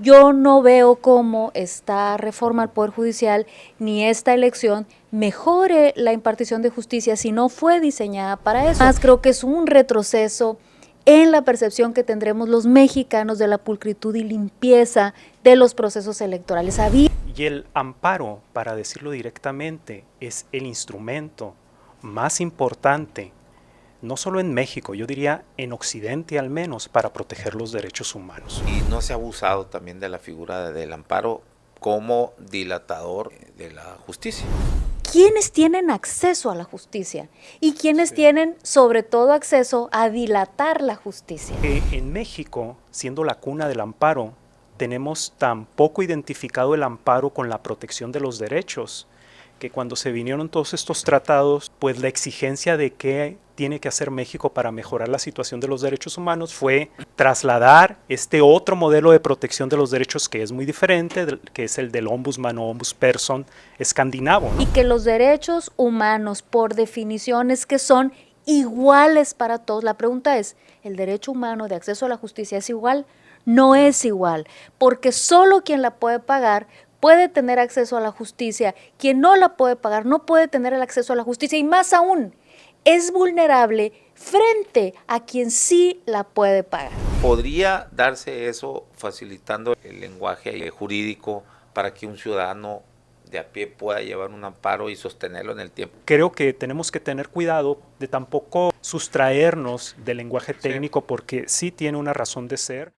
Yo no veo cómo esta reforma al Poder Judicial ni esta elección mejore la impartición de justicia si no fue diseñada para eso. Además, creo que es un retroceso en la percepción que tendremos los mexicanos de la pulcritud y limpieza de los procesos electorales. Y el amparo, para decirlo directamente, es el instrumento más importante, no solo en México, yo diría en Occidente al menos, para proteger los derechos humanos. Y no se ha abusado también de la figura del amparo como dilatador de la justicia. ¿Quiénes tienen acceso a la justicia? Y quienes tienen sobre todo acceso a dilatar la justicia. En México, siendo la cuna del amparo, tenemos tan poco identificado el amparo con la protección de los derechos, que cuando se vinieron todos estos tratados, pues la exigencia de qué tiene que hacer México para mejorar la situación de los derechos humanos fue trasladar este otro modelo de protección de los derechos que es muy diferente, que es el del ombudsman o ombudsperson escandinavo, ¿no? Y que los derechos humanos, por definición, es que son iguales para todos. La pregunta es, ¿el derecho humano de acceso a la justicia es igual? No es igual, porque solo quien la puede pagar puede tener acceso a la justicia. Quien no la puede pagar no puede tener el acceso a la justicia y más aún, es vulnerable frente a quien sí la puede pagar. ¿Podría darse eso facilitando el lenguaje jurídico para que un ciudadano de a pie pueda llevar un amparo y sostenerlo en el tiempo? Creo que tenemos que tener cuidado de tampoco sustraernos del lenguaje técnico, porque sí tiene una razón de ser.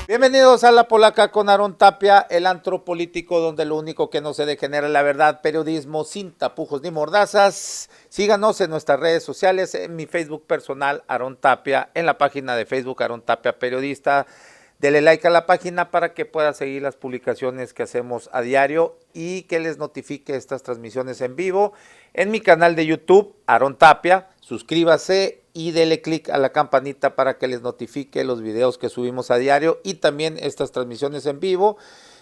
Bienvenidos a La Polaca con Aarón Tapia, el antro político donde lo único que no se degenera es la verdad, periodismo sin tapujos ni mordazas. Síganos en nuestras redes sociales, en mi Facebook personal Aarón Tapia, en la página de Facebook Aarón Tapia Periodista. Dele like a la página para que pueda seguir las publicaciones que hacemos a diario y que les notifique estas transmisiones en vivo. En mi canal de YouTube, Aarón Tapia, suscríbase y dele click a la campanita para que les notifique los videos que subimos a diario y también estas transmisiones en vivo.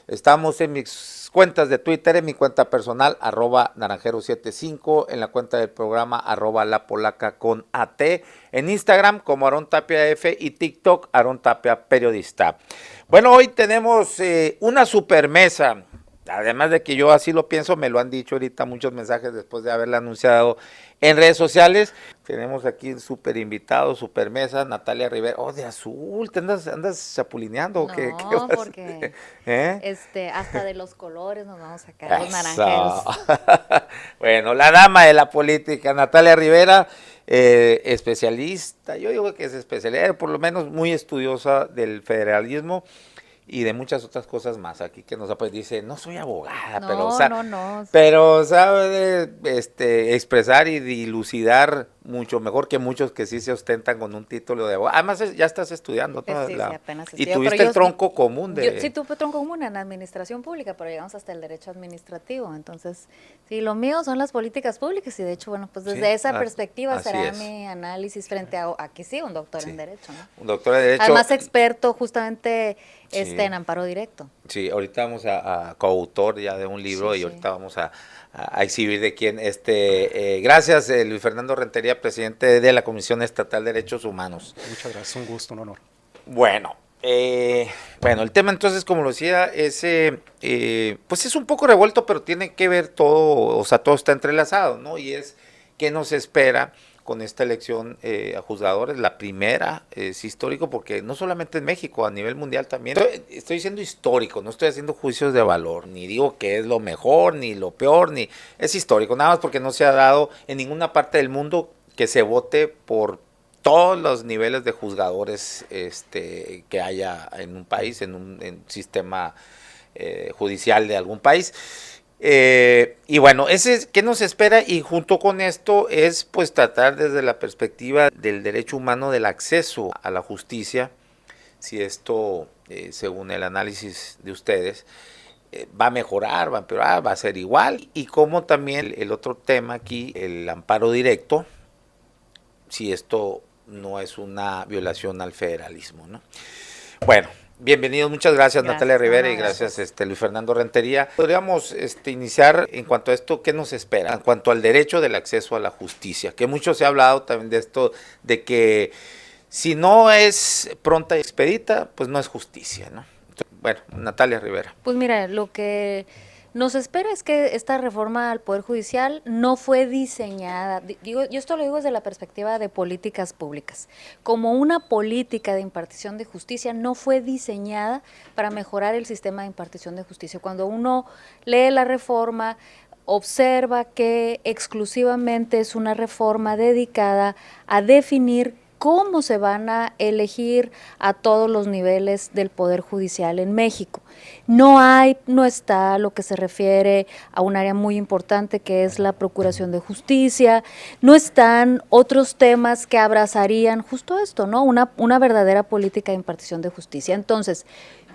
Estamos en mis cuentas de Twitter, en mi cuenta personal, @naranjero75, en la cuenta del programa, @lapolaca con AT, en Instagram como Aarón Tapia F y TikTok, Aarón Tapia Periodista. Bueno, hoy tenemos una super mesa. Además de que yo así lo pienso, me lo han dicho ahorita muchos mensajes después de haberla anunciado en redes sociales. Tenemos aquí un súper invitado, súper mesa, Natalia Rivera. Oh, de azul, ¿te andas chapulineando? No, ¿Qué porque hasta de los colores nos vamos a sacar los Eso. naranjeros. Bueno, la dama de la política, Natalia Rivera, especialista, yo digo que es especialista, por lo menos muy estudiosa del federalismo y de muchas otras cosas más aquí que nos dice, no soy abogada, No. pero sabe expresar y dilucidar mucho mejor que muchos que sí se ostentan con un título de abogado. Además ya estás estudiando, ¿no? Sí, apenas y estudio, tuviste pero el tronco común de... Sí, tuve tronco común en administración pública, pero llegamos hasta el derecho administrativo. Entonces, sí, lo mío son las políticas públicas y de hecho, bueno, pues desde esa perspectiva será mi análisis frente a, aquí sí, un doctor en Derecho, ¿no? Un doctor en Derecho. Además, experto justamente en amparo directo. Sí, ahorita vamos a coautor ya de un libro y ahorita vamos a exhibir de quién. Gracias, Luis Fernando Rentería, presidente de la Comisión Estatal de Derechos Humanos. Muchas gracias, un gusto, un honor. Bueno, el tema entonces, como lo decía, pues es un poco revuelto, pero tiene que ver todo, o sea, todo está entrelazado, ¿no? Y es qué nos espera con esta elección a juzgadores, la primera, es histórico, porque no solamente en México, a nivel mundial también. Estoy siendo histórico, no estoy haciendo juicios de valor, ni digo que es lo mejor, ni lo peor, ni es histórico, nada más porque no se ha dado en ninguna parte del mundo que se vote por todos los niveles de juzgadores que haya en un país, en un sistema judicial de algún país. Y bueno, ¿qué nos espera? Y junto con esto es pues tratar desde la perspectiva del derecho humano del acceso a la justicia, si esto, según el análisis de ustedes, va a mejorar, va a empeorar, va a ser igual, y como también el otro tema aquí, el amparo directo, si esto no es una violación al federalismo, ¿no? Bueno, Bienvenidos, muchas gracias, Natalia Rivera, y gracias. gracias Luis Fernando Rentería. Podríamos iniciar en cuanto a esto, ¿qué nos espera? En cuanto al derecho del acceso a la justicia, que mucho se ha hablado también de esto, de que si no es pronta y expedita, pues no es justicia, ¿no? Entonces, bueno, Natalia Rivera. Pues mira, lo que nos espera es que esta reforma al Poder Judicial no fue diseñada, digo, yo esto lo digo desde la perspectiva de políticas públicas, como una política de impartición de justicia no fue diseñada para mejorar el sistema de impartición de justicia. Cuando uno lee la reforma, observa que exclusivamente es una reforma dedicada a definir cómo se van a elegir a todos los niveles del Poder Judicial en México. No está lo que se refiere a un área muy importante que es la procuración de justicia, no están otros temas que abrazarían justo esto, ¿no? Una verdadera política de impartición de justicia. Entonces,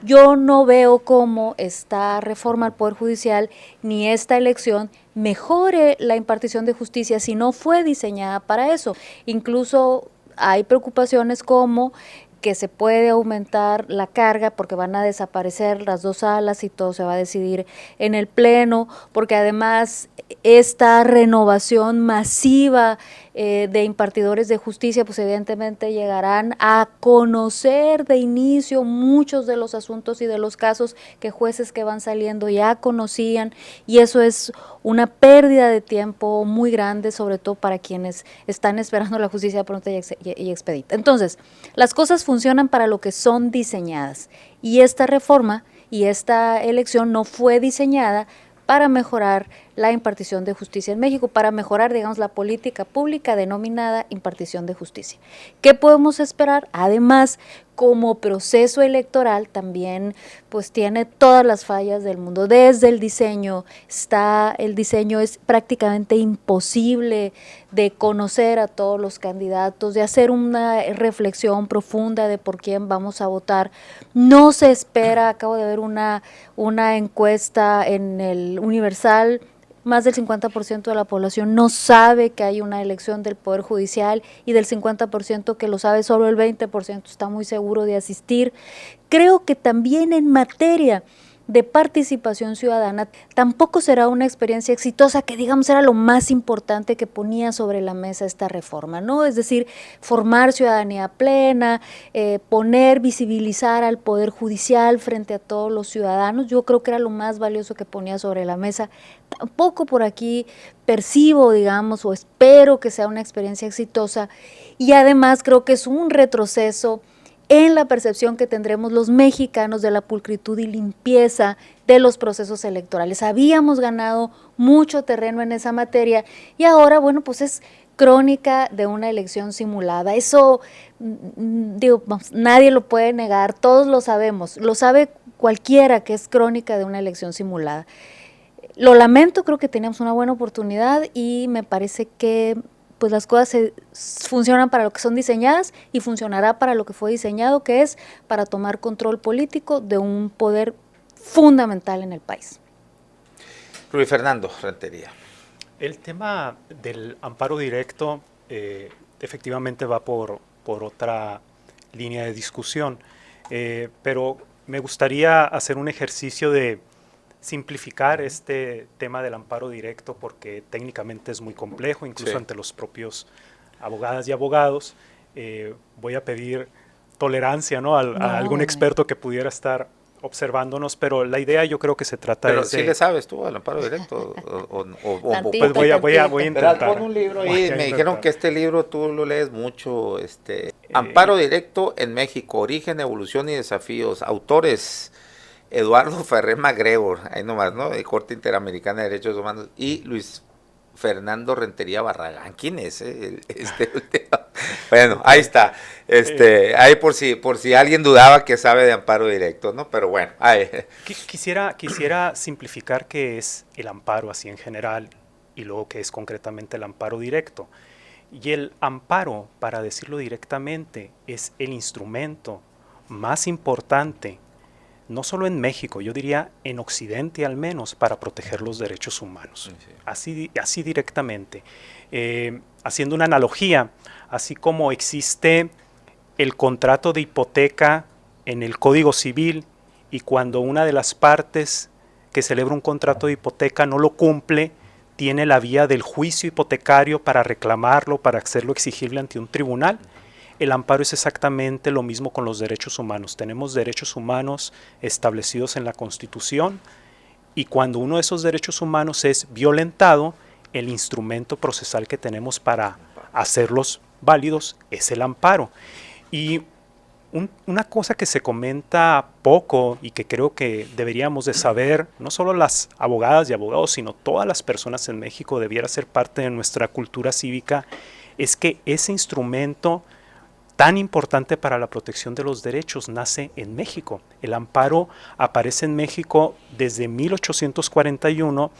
yo no veo cómo esta reforma al Poder Judicial ni esta elección mejore la impartición de justicia si no fue diseñada para eso. Incluso hay preocupaciones como que se puede aumentar la carga porque van a desaparecer las dos salas y todo se va a decidir en el pleno, porque además esta renovación masiva de impartidores de justicia, pues evidentemente llegarán a conocer de inicio muchos de los asuntos y de los casos que jueces que van saliendo ya conocían, y eso es una pérdida de tiempo muy grande, sobre todo para quienes están esperando la justicia pronta y expedita. Entonces, las cosas funcionan para lo que son diseñadas, y esta reforma y esta elección no fue diseñada para mejorar la impartición de justicia en México, para mejorar, digamos, la política pública denominada impartición de justicia. ¿Qué podemos esperar? Además, como proceso electoral también pues tiene todas las fallas del mundo. Desde el diseño es prácticamente imposible de conocer a todos los candidatos, de hacer una reflexión profunda de por quién vamos a votar. No se espera, acabo de ver una encuesta en el Universal, más del 50% de la población no sabe que hay una elección del Poder Judicial, y del 50% que lo sabe, solo el 20% está muy seguro de asistir. Creo que también en materia de participación ciudadana tampoco será una experiencia exitosa, que digamos era lo más importante que ponía sobre la mesa esta reforma, ¿no? Es decir, formar ciudadanía plena, visibilizar al Poder Judicial frente a todos los ciudadanos. Yo creo que era lo más valioso que ponía sobre la mesa. Tampoco por aquí percibo, digamos, o espero que sea una experiencia exitosa, y además creo que es un retroceso en la percepción que tendremos los mexicanos de la pulcritud y limpieza de los procesos electorales. Habíamos ganado mucho terreno en esa materia y ahora, bueno, pues es crónica de una elección simulada. Eso, digo, nadie lo puede negar, todos lo sabemos, lo sabe cualquiera que es crónica de una elección simulada. Lo lamento, creo que teníamos una buena oportunidad y me parece que pues las cosas funcionan para lo que son diseñadas y funcionará para lo que fue diseñado, que es para tomar control político de un poder fundamental en el país. Luis Fernando Rentería. El tema del amparo directo efectivamente va por otra línea de discusión, pero me gustaría hacer un ejercicio de simplificar este tema del amparo directo, porque técnicamente es muy complejo, incluso ante los propios abogadas y abogados. Voy a pedir tolerancia, ¿no? a algún experto que pudiera estar observándonos, pero la idea yo creo que se trata pero de... ¿sí le sabes tú al amparo directo? Tantito, pues voy a intentar. Pon un libro ahí, me dijeron que este libro tú lo lees mucho, Amparo Directo en México, Origen, Evolución y Desafíos, autores Eduardo Ferrer MacGregor, ahí nomás, ¿no? De Corte Interamericana de Derechos Humanos, y Luis Fernando Rentería Barragán. ¿Quién es? Bueno, ahí está. Ahí por si alguien dudaba que sabe de amparo directo, ¿no? Pero bueno, ahí. Quisiera simplificar qué es el amparo así en general y luego qué es concretamente el amparo directo. Y el amparo, para decirlo directamente, es el instrumento más importante, no solo en México, yo diría en Occidente al menos, para proteger los derechos humanos. Sí. Así directamente. Haciendo una analogía, así como existe el contrato de hipoteca en el Código Civil, y cuando una de las partes que celebra un contrato de hipoteca no lo cumple, tiene la vía del juicio hipotecario para reclamarlo, para hacerlo exigible ante un tribunal. El amparo es exactamente lo mismo con los derechos humanos. Tenemos derechos humanos establecidos en la Constitución, y cuando uno de esos derechos humanos es violentado, el instrumento procesal que tenemos para hacerlos válidos es el amparo. Y una cosa que se comenta poco y que creo que deberíamos de saber, no solo las abogadas y abogados, sino todas las personas en México, debiera ser parte de nuestra cultura cívica, es que ese instrumento tan importante para la protección de los derechos nace en México. El amparo aparece en México desde 1841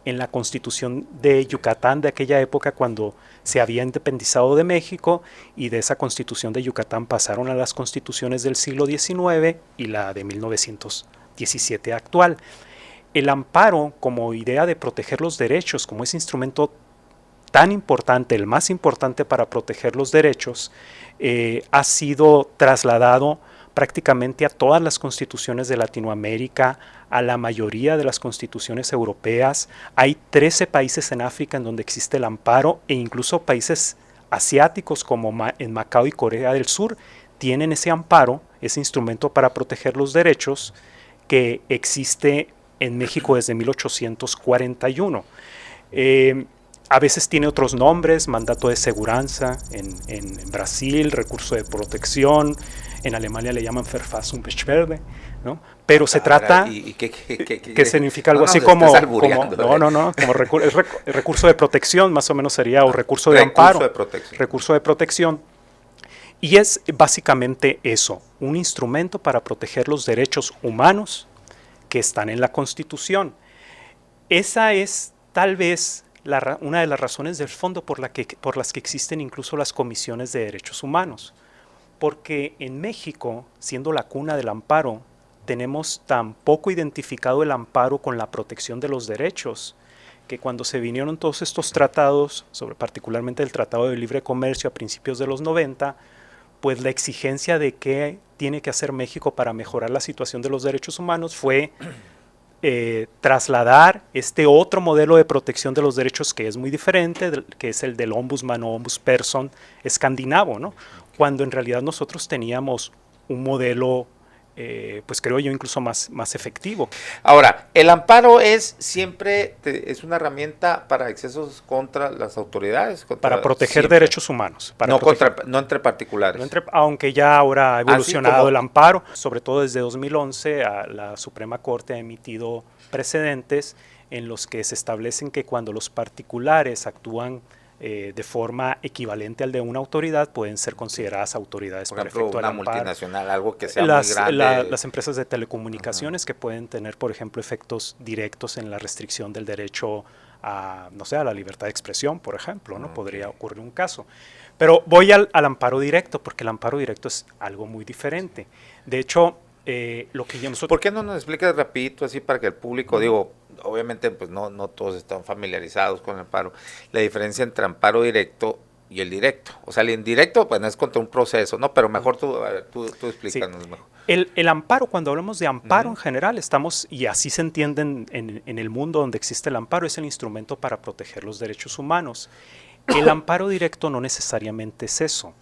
en la Constitución de Yucatán de aquella época, cuando se había independizado de México, y de esa Constitución de Yucatán pasaron a las constituciones del siglo XIX y la de 1917 actual. El amparo, como idea de proteger los derechos, como ese instrumento tan importante, el más importante para proteger los derechos, ha sido trasladado prácticamente a todas las constituciones de Latinoamérica, a la mayoría de las constituciones europeas. Hay 13 países en África en donde existe el amparo, e incluso países asiáticos como en Macao y Corea del Sur tienen ese amparo, ese instrumento para proteger los derechos, que existe en México desde 1841. A veces tiene otros nombres: mandato de seguranza en Brasil, recurso de protección, en Alemania le llaman Verfassungsbeschwerde, ¿no? Pero se trata, que significa algo así como recurso de protección, más o menos sería, o recurso de amparo, recurso de protección. Y es básicamente eso, un instrumento para proteger los derechos humanos que están en la Constitución. Esa es tal vez una de las razones del fondo por las que existen incluso las comisiones de derechos humanos, porque en México, siendo la cuna del amparo, tenemos tan poco identificado el amparo con la protección de los derechos, que cuando se vinieron todos estos tratados, particularmente el Tratado de Libre Comercio a principios de los 90, pues la exigencia de qué tiene que hacer México para mejorar la situación de los derechos humanos fue trasladar este otro modelo de protección de los derechos, que es muy diferente, que es el del ombudsman o ombudsperson escandinavo, ¿no? Cuando en realidad nosotros teníamos un modelo, pues creo yo, incluso más efectivo. Ahora, el amparo es siempre es una herramienta para excesos contra las autoridades. Para proteger derechos humanos. No entre particulares. Aunque ya ahora ha evolucionado el amparo, sobre todo desde 2011, la Suprema Corte ha emitido precedentes en los que se establecen que cuando los particulares actúan de forma equivalente al de una autoridad, pueden ser consideradas autoridades para efecto del amparo. Una multinacional, algo que sea muy grande. Las empresas de telecomunicaciones, que pueden tener, por ejemplo, efectos directos en la restricción del derecho a, no sé, a la libertad de expresión, por ejemplo, ¿no? Podría ocurrir un caso. Pero voy al amparo directo, porque el amparo directo es algo muy diferente. De hecho, lo que nosotros... ¿Por qué no nos explicas rapidito, así para que el público, obviamente pues no todos están familiarizados con el amparo, la diferencia entre amparo directo y el directo? O sea, el indirecto pues no es contra un proceso, ¿no? Pero mejor tú explícanos mejor. El amparo, cuando hablamos de amparo en general, y así se entiende en el mundo donde existe el amparo, es el instrumento para proteger los derechos humanos. El amparo directo no necesariamente es eso.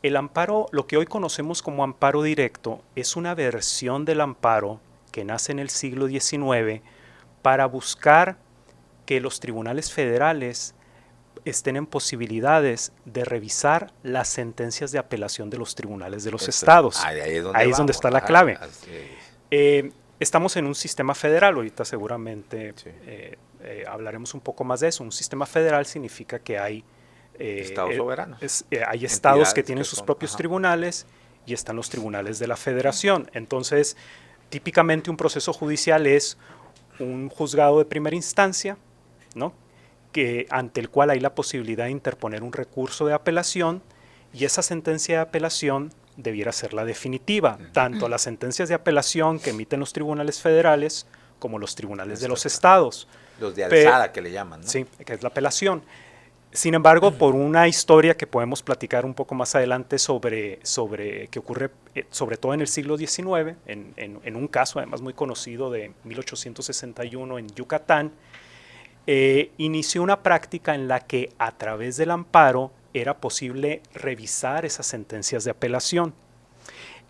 El amparo, lo que hoy conocemos como amparo directo, es una versión del amparo que nace en el siglo XIX para buscar que los tribunales federales estén en posibilidades de revisar las sentencias de apelación de los tribunales de los estados. Ahí es donde está la clave. Estamos en un sistema federal, ahorita seguramente hablaremos un poco más de eso. Un sistema federal significa que hay estados soberanos. Hay estados que tienen sus propios tribunales, y están los tribunales de la federación. Entonces, típicamente un proceso judicial es un juzgado de primera instancia, ¿no? Ante el cual hay la posibilidad de interponer un recurso de apelación, y esa sentencia de apelación debiera ser la definitiva, tanto las sentencias de apelación que emiten los tribunales federales como los tribunales de los estados. Los de alzada, que le llaman, ¿no? Sí, que es la apelación. Sin embargo, por una historia que podemos platicar un poco más adelante sobre que ocurre sobre todo en el siglo XIX, en un caso además muy conocido de 1861 en Yucatán, inició una práctica en la que a través del amparo era posible revisar esas sentencias de apelación.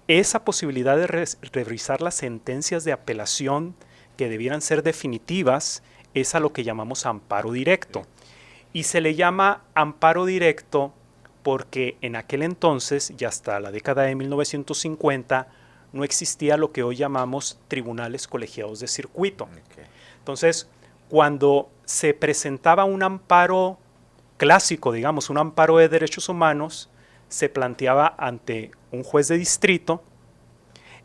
Esa posibilidad de revisar las sentencias de apelación que debieran ser definitivas es a lo que llamamos amparo directo. Y se le llama amparo directo porque en aquel entonces, y hasta la década de 1950, no existía lo que hoy llamamos tribunales colegiados de circuito. Okay. Entonces, cuando se presentaba un amparo clásico, digamos, un amparo de derechos humanos, se planteaba ante un juez de distrito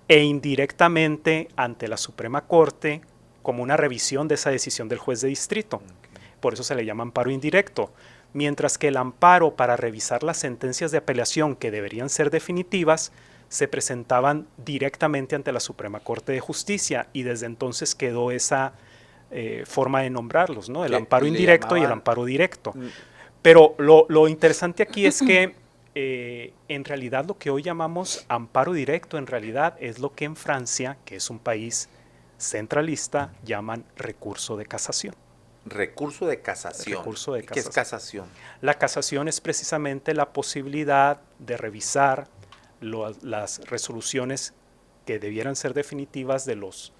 e indirectamente ante la Suprema Corte como una revisión de esa decisión del juez de distrito. Okay. Por eso se le llama amparo indirecto. Mientras que el amparo para revisar las sentencias de apelación que deberían ser definitivas se presentaban directamente ante la Suprema Corte de Justicia y desde entonces quedó esa forma de nombrarlos, ¿no? El amparo indirecto y el amparo directo. Pero lo interesante aquí es que en realidad lo que hoy llamamos amparo directo en realidad es lo que en Francia, que es un país centralista, llaman recurso de casación. Recurso de casación. Recurso de casación. ¿Qué es casación? La casación es precisamente la posibilidad de revisar las resoluciones que debieran ser definitivas de los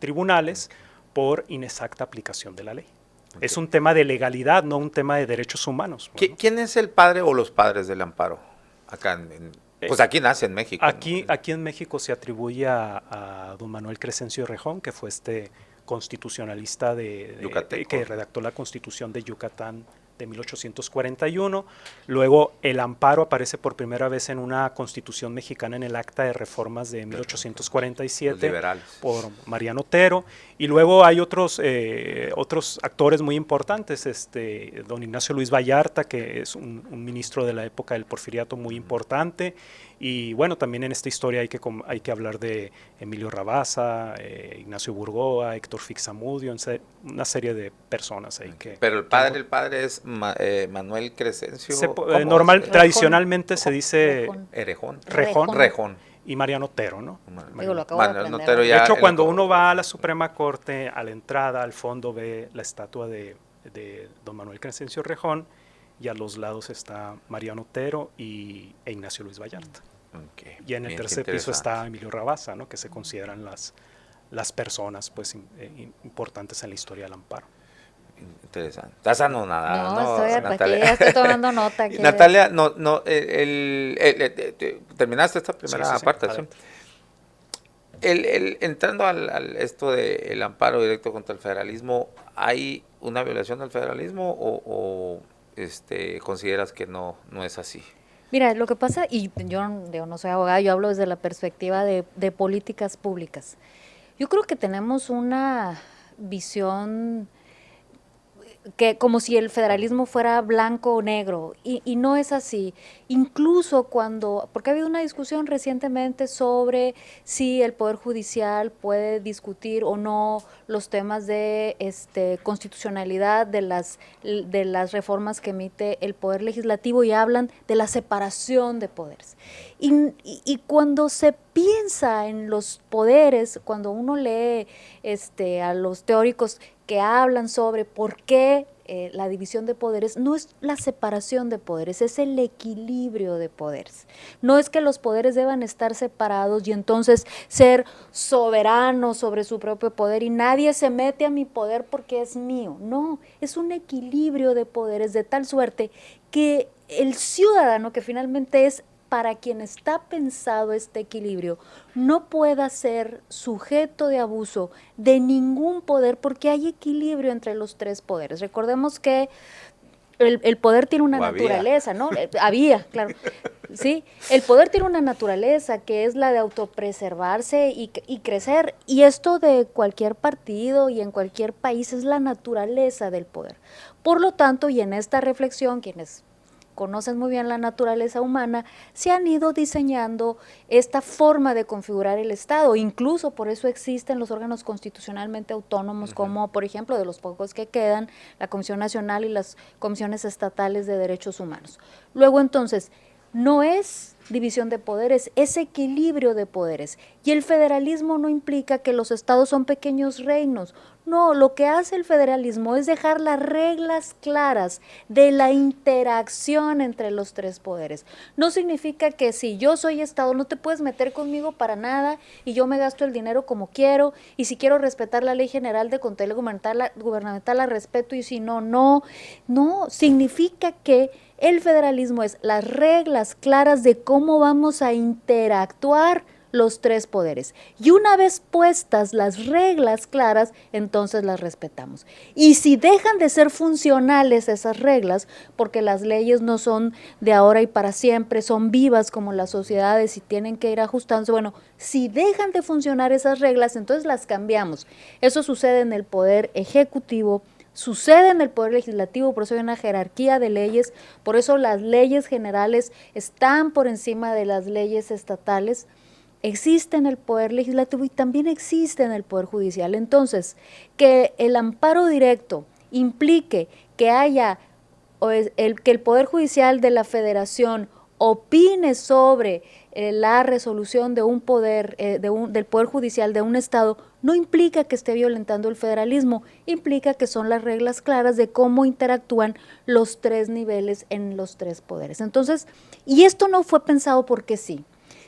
tribunales por inexacta aplicación de la ley. Okay. Es un tema de legalidad, no un tema de derechos humanos. Bueno. ¿Quién es el padre o los padres del amparo? Acá pues aquí nace en México. Aquí en México se atribuye a don Manuel Crescencio Rejón, que fue constitucionalista que redactó la Constitución de Yucatán de 1841. Luego el amparo aparece por primera vez en una Constitución mexicana en el Acta de Reformas de 1847 por Mariano Otero. Y luego hay otros actores muy importantes, don Ignacio Luis Vallarta, que es un ministro de la época del Porfiriato muy importante. Y bueno, también en esta historia hay que hablar de Emilio Rabasa, Ignacio Burgoa, Héctor Fixamudio, una serie de personas ahí que... Pero el padre es Manuel Crescencio. Tradicionalmente se dice Rejón. Y Mariano Otero, ¿no? Mariano Otero ya. De hecho, cuando uno va a la Suprema Corte, a la entrada, al fondo ve la estatua de don Manuel Crescencio Rejón, y a los lados está Mariano Otero e Ignacio Luis Vallarta. Okay. Y en el tercer piso está Emilio Rabasa, ¿no? Que se consideran las personas pues, importantes en la historia del amparo. Interesante. ¿Estás anonadada? No, Natalia. Estoy tomando nota. Natalia, ¿terminaste esta primera parte? Sí. Entrando al esto del amparo directo contra el federalismo, ¿hay una violación del federalismo o consideras que no es así? Mira, lo que pasa, y yo no soy abogada, yo hablo desde la perspectiva de políticas públicas. Yo creo que tenemos una visión que como si el federalismo fuera blanco o negro, y no es así. Incluso porque ha habido una discusión recientemente sobre si el Poder Judicial puede discutir o no los temas de constitucionalidad de las reformas que emite el Poder Legislativo, y hablan de la separación de poderes. Y cuando se piensa en los poderes, cuando uno lee a los teóricos que hablan sobre por qué la división de poderes, no es la separación de poderes, es el equilibrio de poderes. No es que los poderes deban estar separados y entonces ser soberanos sobre su propio poder y nadie se mete a mi poder porque es mío. No, es un equilibrio de poderes de tal suerte que el ciudadano, que finalmente es para quien está pensado este equilibrio, no pueda ser sujeto de abuso de ningún poder porque hay equilibrio entre los tres poderes. Recordemos que el poder tiene una naturaleza, ¿no? Había, claro. Sí, el poder tiene una naturaleza que es la de autopreservarse y crecer, y esto de cualquier partido y en cualquier país es la naturaleza del poder. Por lo tanto, y en esta reflexión, quienes conocen muy bien la naturaleza humana, se han ido diseñando esta forma de configurar el Estado. Incluso por eso existen los órganos constitucionalmente autónomos, como por ejemplo, de los pocos que quedan, la Comisión Nacional y las comisiones estatales de derechos humanos. Luego, entonces, no es división de poderes, es equilibrio de poderes. Y el federalismo no implica que los estados son pequeños reinos. No, lo que hace el federalismo es dejar las reglas claras de la interacción entre los tres poderes. No significa que si yo soy estado no te puedes meter conmigo para nada y yo me gasto el dinero como quiero, y si quiero respetar la ley general de contabilidad gubernamental la respeto, y si no, no. No, significa que el federalismo es las reglas claras de cómo vamos a interactuar los tres poderes. Y una vez puestas las reglas claras, entonces las respetamos. Y si dejan de ser funcionales esas reglas, porque las leyes no son de ahora y para siempre, son vivas como las sociedades y tienen que ir ajustándose, bueno, si dejan de funcionar esas reglas, entonces las cambiamos. Eso sucede en el poder ejecutivo, sucede en el poder legislativo, por eso hay una jerarquía de leyes, por eso las leyes generales están por encima de las leyes estatales. Existe en el poder legislativo y también existe en el poder judicial. Entonces, que el amparo directo implique que haya que el poder judicial de la federación opine sobre la resolución de un poder, del poder judicial de un estado, no implica que esté violentando el federalismo, implica que son las reglas claras de cómo interactúan los tres niveles en los tres poderes. Entonces, y esto no fue pensado porque sí.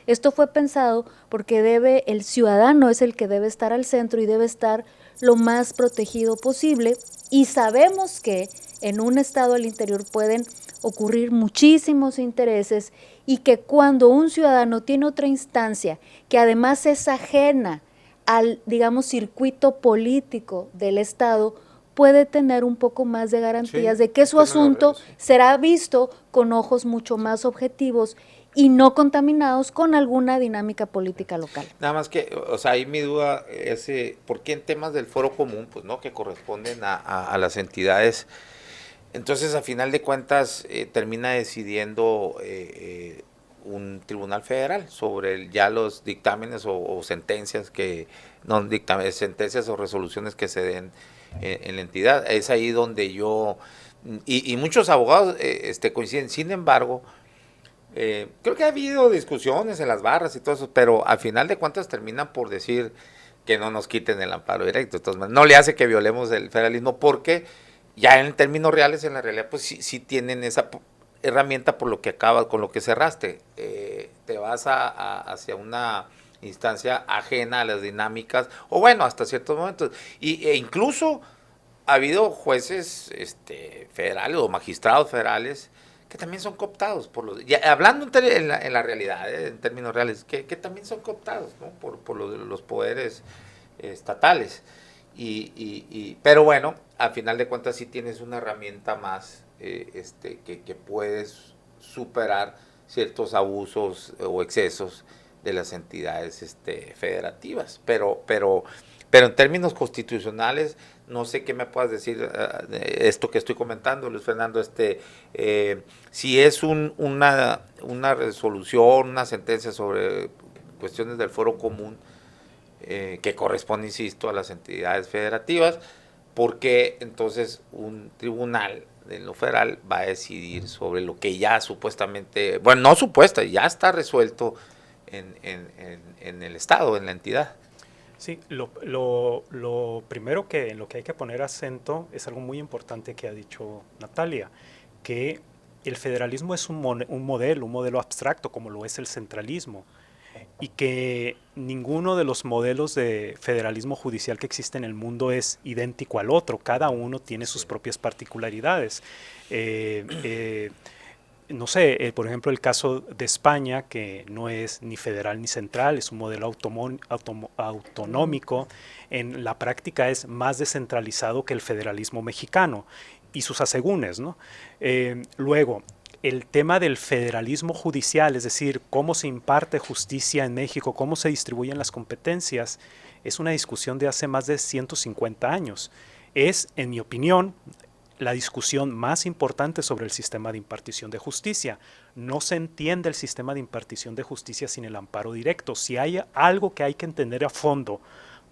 Esto fue pensado porque el ciudadano es el que debe estar al centro y debe estar lo más protegido posible, y sabemos que en un estado al interior pueden ocurrir muchísimos intereses, y que cuando un ciudadano tiene otra instancia que además es ajena al, digamos, circuito político del estado, puede tener un poco más de garantías de que su asunto será visto con ojos mucho más objetivos y no contaminados con alguna dinámica política local. Nada más que, o sea, ahí mi duda es, ¿por qué en temas del foro común, pues, ¿no?, que corresponden a las entidades, entonces a final de cuentas termina decidiendo un tribunal federal sobre ya los dictámenes o sentencias que, no dictámenes, sentencias o resoluciones que se den en la entidad? Es ahí donde yo, y muchos abogados coinciden. Sin embargo, creo que ha habido discusiones en las barras y todo eso, pero al final de cuentas terminan por decir que no nos quiten el amparo directo. Entonces, no le hace que violemos el federalismo, porque ya en términos reales, en la realidad, pues sí tienen esa herramienta por lo que acabas, con lo que cerraste. Te vas hacia una instancia ajena a las dinámicas, o bueno, hasta ciertos momentos. E incluso ha habido jueces federales o magistrados federales que también son cooptados por los, ya, hablando en la realidad, en términos reales, que también son cooptados, ¿no?, por los poderes estatales. Pero bueno, al final de cuentas sí tienes una herramienta más que puedes superar ciertos abusos o excesos de las entidades federativas. Pero en términos constitucionales, no sé qué me puedas decir de esto que estoy comentando, Luis Fernando, si es una resolución, una sentencia sobre cuestiones del foro común, que corresponde, insisto, a las entidades federativas, porque entonces un tribunal de lo federal va a decidir sobre lo que ya supuestamente, bueno, no supuesta, ya está resuelto en el estado, en la entidad. Sí, lo primero en lo que hay que poner acento es algo muy importante que ha dicho Natalia, que el federalismo es un modelo abstracto, como lo es el centralismo, y que ninguno de los modelos de federalismo judicial que existe en el mundo es idéntico al otro. Cada uno tiene sus propias particularidades. No sé, por ejemplo, el caso de España, que no es ni federal ni central, es un modelo autonómico. En la práctica es más descentralizado que el federalismo mexicano y sus asegúnes, ¿no? Luego, el tema del federalismo judicial, es decir, cómo se imparte justicia en México, cómo se distribuyen las competencias, es una discusión de hace más de 150 años. Es, en mi opinión, la discusión más importante sobre el sistema de impartición de justicia. No se entiende el sistema de impartición de justicia sin el amparo directo. Si hay algo que hay que entender a fondo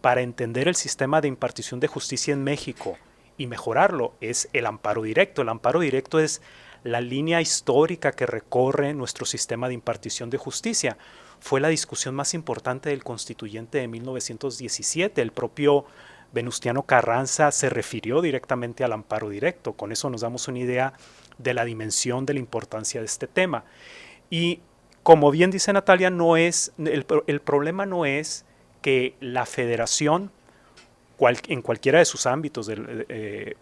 para entender el sistema de impartición de justicia en México y mejorarlo, es el amparo directo. El amparo directo es la línea histórica que recorre nuestro sistema de impartición de justicia. Fue la discusión más importante del constituyente de 1917. El propio Venustiano Carranza se refirió directamente al amparo directo. Con eso nos damos una idea de la dimensión de la importancia de este tema. Y como bien dice Natalia, el problema no es que la federación, en cualquiera de sus ámbitos,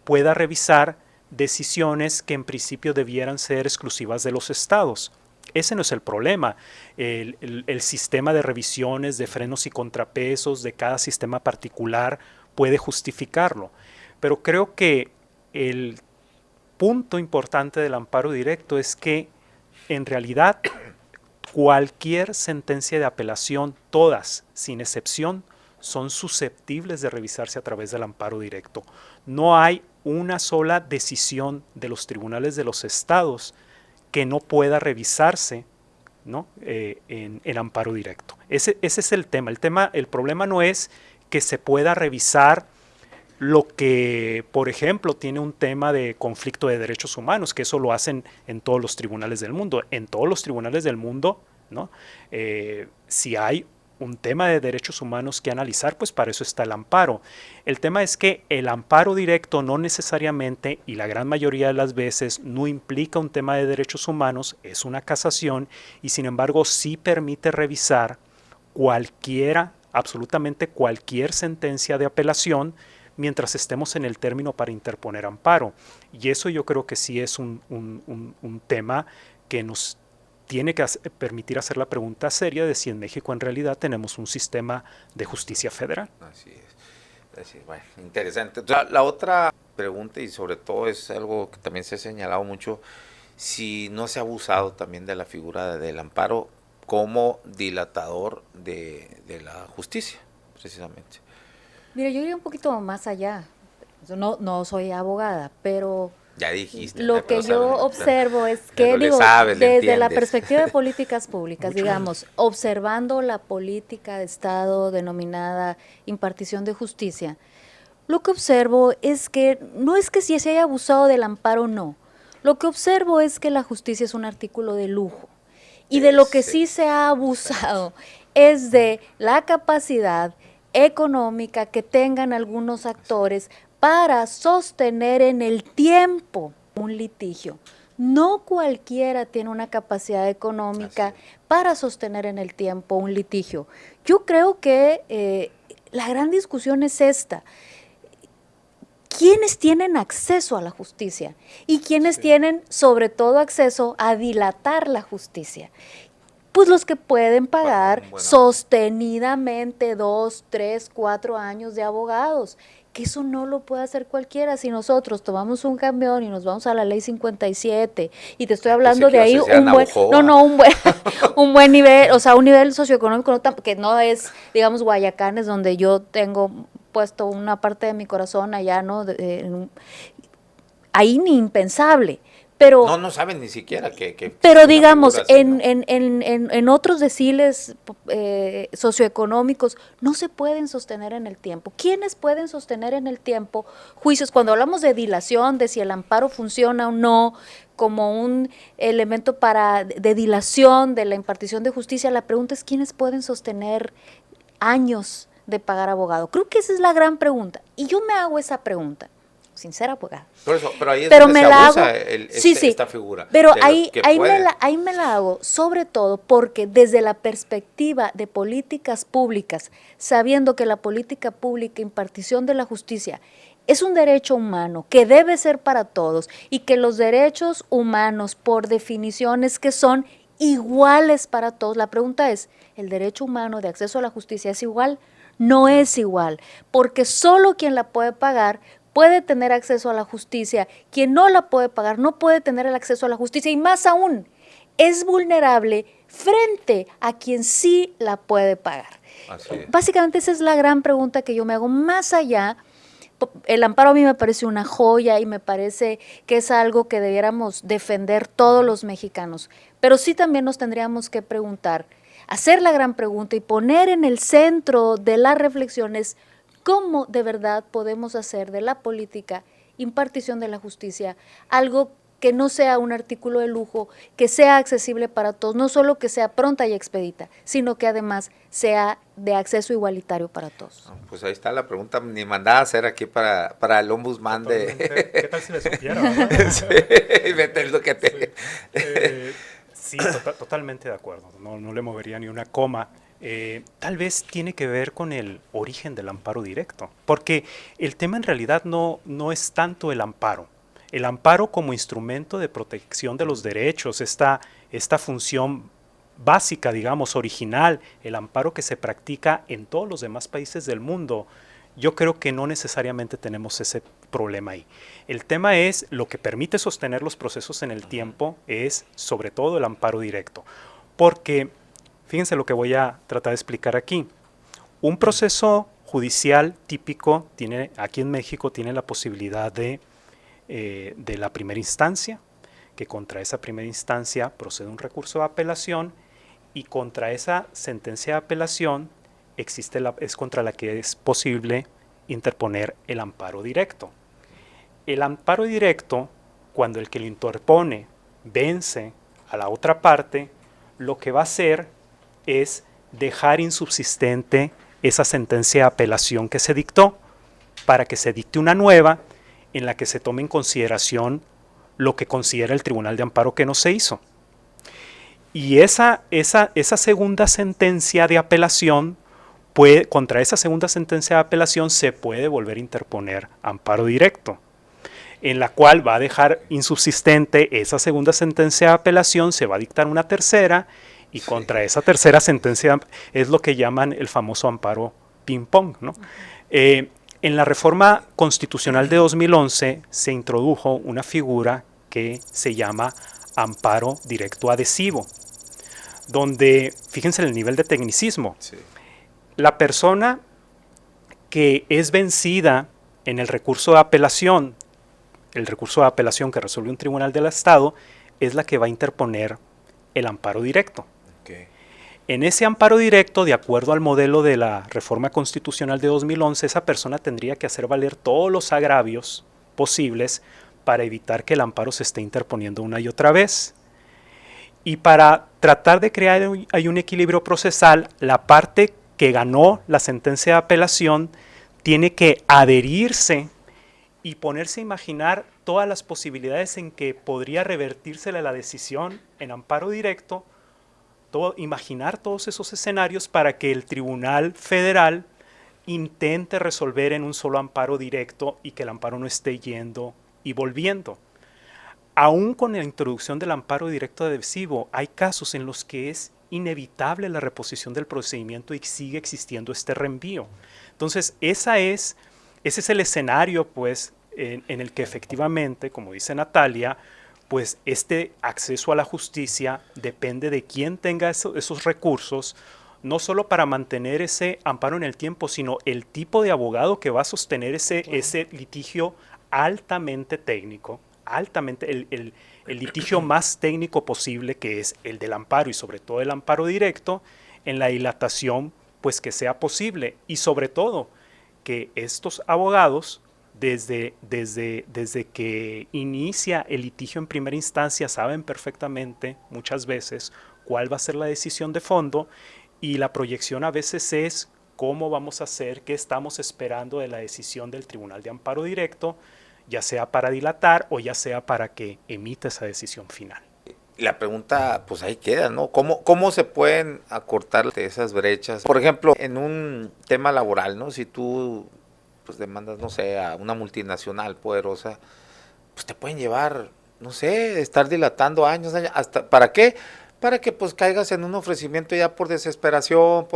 pueda revisar decisiones que en principio debieran ser exclusivas de los estados. Ese no es el problema. El sistema de revisiones, de frenos y contrapesos de cada sistema particular puede justificarlo. Pero creo que el punto importante del amparo directo es que en realidad cualquier sentencia de apelación, todas, sin excepción, son susceptibles de revisarse a través del amparo directo. No hay una sola decisión de los tribunales de los estados que no pueda revisarse, ¿no? En amparo directo. Ese es el tema. El problema no es que se pueda revisar lo que, por ejemplo, tiene un tema de conflicto de derechos humanos, que eso lo hacen en todos los tribunales del mundo. En todos los tribunales del mundo, ¿no? Si hay un tema de derechos humanos que analizar, pues para eso está el amparo. El tema es que el amparo directo no necesariamente, y la gran mayoría de las veces, no implica un tema de derechos humanos, es una casación, y sin embargo sí permite revisar absolutamente cualquier sentencia de apelación mientras estemos en el término para interponer amparo. Y eso yo creo que sí es un tema que nos tiene que permitir hacer la pregunta seria de si en México en realidad tenemos un sistema de justicia federal. Así es. Bueno, interesante. La otra pregunta, y sobre todo es algo que también se ha señalado mucho, si no se ha abusado también de la figura del amparo como dilatador de la justicia, precisamente. Mira, yo iría un poquito más allá. No soy abogada, pero Ya dijiste. lo que yo observo es pero que, desde la perspectiva de políticas públicas, digamos, observando la política de Estado denominada impartición de justicia, lo que observo es que no es que si se haya abusado del amparo o no. Lo que observo es que la justicia es un artículo de lujo. Y de lo que sí se ha abusado es de la capacidad económica que tengan algunos actores para sostener en el tiempo un litigio. No cualquiera tiene una capacidad económica para sostener en el tiempo un litigio. Yo creo que la gran discusión es esta. ¿Quiénes tienen acceso a la justicia? Y ¿quiénes tienen sobre todo acceso a dilatar la justicia? Pues los que pueden pagar sostenidamente 2, 3, 4 años de abogados, que eso no lo puede hacer cualquiera. Si nosotros tomamos un camión y nos vamos a la ley 57, y te estoy hablando de ahí un buen nivel, o sea, un nivel socioeconómico, que no es, digamos, Guayacanes, donde yo tengo puesto una parte de mi corazón allá, ¿no? Ahí ni impensable. Pero, no saben ni siquiera que pero digamos, en otros deciles socioeconómicos no se pueden sostener en el tiempo. ¿Quiénes pueden sostener en el tiempo juicios? Cuando hablamos de dilación, de si el amparo funciona o no, como un elemento de dilación de la impartición de justicia, la pregunta es ¿quiénes pueden sostener años de pagar abogado? Creo que esa es la gran pregunta. Y yo me hago esa pregunta. Sincera abogada. Por eso, pero ahí es donde se abusa esta figura. Pero ahí me la hago, sobre todo porque desde la perspectiva de políticas públicas, sabiendo que la política pública, impartición de la justicia, es un derecho humano que debe ser para todos y que los derechos humanos, por definición, es que son iguales para todos. La pregunta es, ¿el derecho humano de acceso a la justicia es igual? No es igual, porque solo quien la puede pagar puede tener acceso a la justicia. Quien no la puede pagar no puede tener el acceso a la justicia y más aún, es vulnerable frente a quien sí la puede pagar. Básicamente esa es la gran pregunta que yo me hago, más allá el amparo a mí me parece una joya y me parece que es algo que debiéramos defender todos los mexicanos. Pero sí también nos tendríamos que preguntar, hacer la gran pregunta y poner en el centro de las reflexiones cómo de verdad podemos hacer de la política, impartición de la justicia, algo que no sea un artículo de lujo, que sea accesible para todos, no solo que sea pronta y expedita, sino que además sea de acceso igualitario para todos. Pues ahí está la pregunta, ni mandada a hacer aquí para el ombudsman de... ¿Qué tal si le supiera, verdad? Sí, vete lo que te... Sí, totalmente de acuerdo, no le movería ni una coma. Tal vez tiene que ver con el origen del amparo directo, porque el tema en realidad no es tanto el amparo. El amparo como instrumento de protección de los derechos, esta función básica, digamos, original, el amparo que se practica en todos los demás países del mundo, yo creo que no necesariamente tenemos ese problema ahí. El tema es, lo que permite sostener los procesos en el tiempo es sobre todo el amparo directo, porque fíjense lo que voy a tratar de explicar aquí. Un proceso judicial típico aquí en México tiene la posibilidad de la primera instancia, que contra esa primera instancia procede un recurso de apelación y contra esa sentencia de apelación es contra la que es posible interponer el amparo directo. El amparo directo, cuando el que lo interpone vence a la otra parte, lo que va a hacer es dejar insubsistente esa sentencia de apelación que se dictó para que se dicte una nueva en la que se tome en consideración lo que considera el Tribunal de Amparo que no se hizo. Y esa segunda sentencia de apelación, contra esa segunda sentencia de apelación se puede volver a interponer amparo directo, en la cual va a dejar insubsistente esa segunda sentencia de apelación, se va a dictar una tercera, y contra esa tercera sentencia es lo que llaman el famoso amparo ping-pong, ¿no? En la reforma constitucional de 2011 se introdujo una figura que se llama amparo directo adhesivo, donde, fíjense el nivel de tecnicismo, sí. La persona que es vencida en el recurso de apelación que resuelve un tribunal del Estado, es la que va a interponer el amparo directo. Okay. En ese amparo directo, de acuerdo al modelo de la reforma constitucional de 2011, esa persona tendría que hacer valer todos los agravios posibles para evitar que el amparo se esté interponiendo una y otra vez. Y para tratar de crear hay un equilibrio procesal, la parte que ganó la sentencia de apelación tiene que adherirse y ponerse a imaginar todas las posibilidades en que podría revertírsele la decisión en amparo directo, imaginar todos esos escenarios para que el Tribunal Federal intente resolver en un solo amparo directo y que el amparo no esté yendo y volviendo. Aún con la introducción del amparo directo adhesivo, hay casos en los que es inevitable la reposición del procedimiento y sigue existiendo este reenvío. Entonces, ese es el escenario, pues, en el que efectivamente, como dice Natalia, pues este acceso a la justicia depende de quién tenga esos recursos, no solo para mantener ese amparo en el tiempo, sino el tipo de abogado que va a sostener ese litigio altamente técnico, el litigio más técnico posible, que es el del amparo y sobre todo el amparo directo, en la dilatación pues que sea posible, y sobre todo que estos abogados desde que inicia el litigio en primera instancia saben perfectamente muchas veces cuál va a ser la decisión de fondo, y la proyección a veces es cómo vamos a hacer, qué estamos esperando de la decisión del Tribunal de Amparo Directo, ya sea para dilatar o ya sea para que emita esa decisión final. La pregunta, pues ahí queda, ¿no? ¿Cómo se pueden acortar esas brechas? Por ejemplo, en un tema laboral, ¿no? Si tú pues demandas, no sé, a una multinacional poderosa, pues te pueden llevar, no sé, estar dilatando años, hasta, ¿para qué? Para que pues caigas en un ofrecimiento ya por desesperación,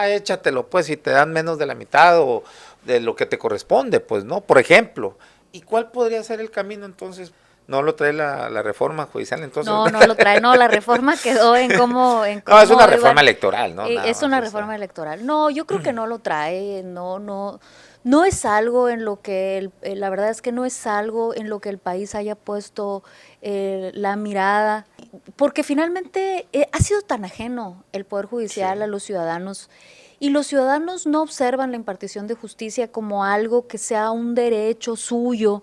échatelo, pues, si te dan menos de la mitad o de lo que te corresponde, pues, ¿no? Por ejemplo. ¿Y cuál podría ser el camino entonces? ¿No lo trae la reforma judicial entonces? No lo trae, no, la reforma quedó en cómo no, es una reforma electoral, ¿no? Es una reforma electoral. No, yo creo que no lo trae, no. No es algo en lo que, la verdad es que no es algo en lo que el país haya puesto la mirada, porque finalmente ha sido tan ajeno el Poder Judicial Sí. a los ciudadanos, y los ciudadanos no observan la impartición de justicia como algo que sea un derecho suyo,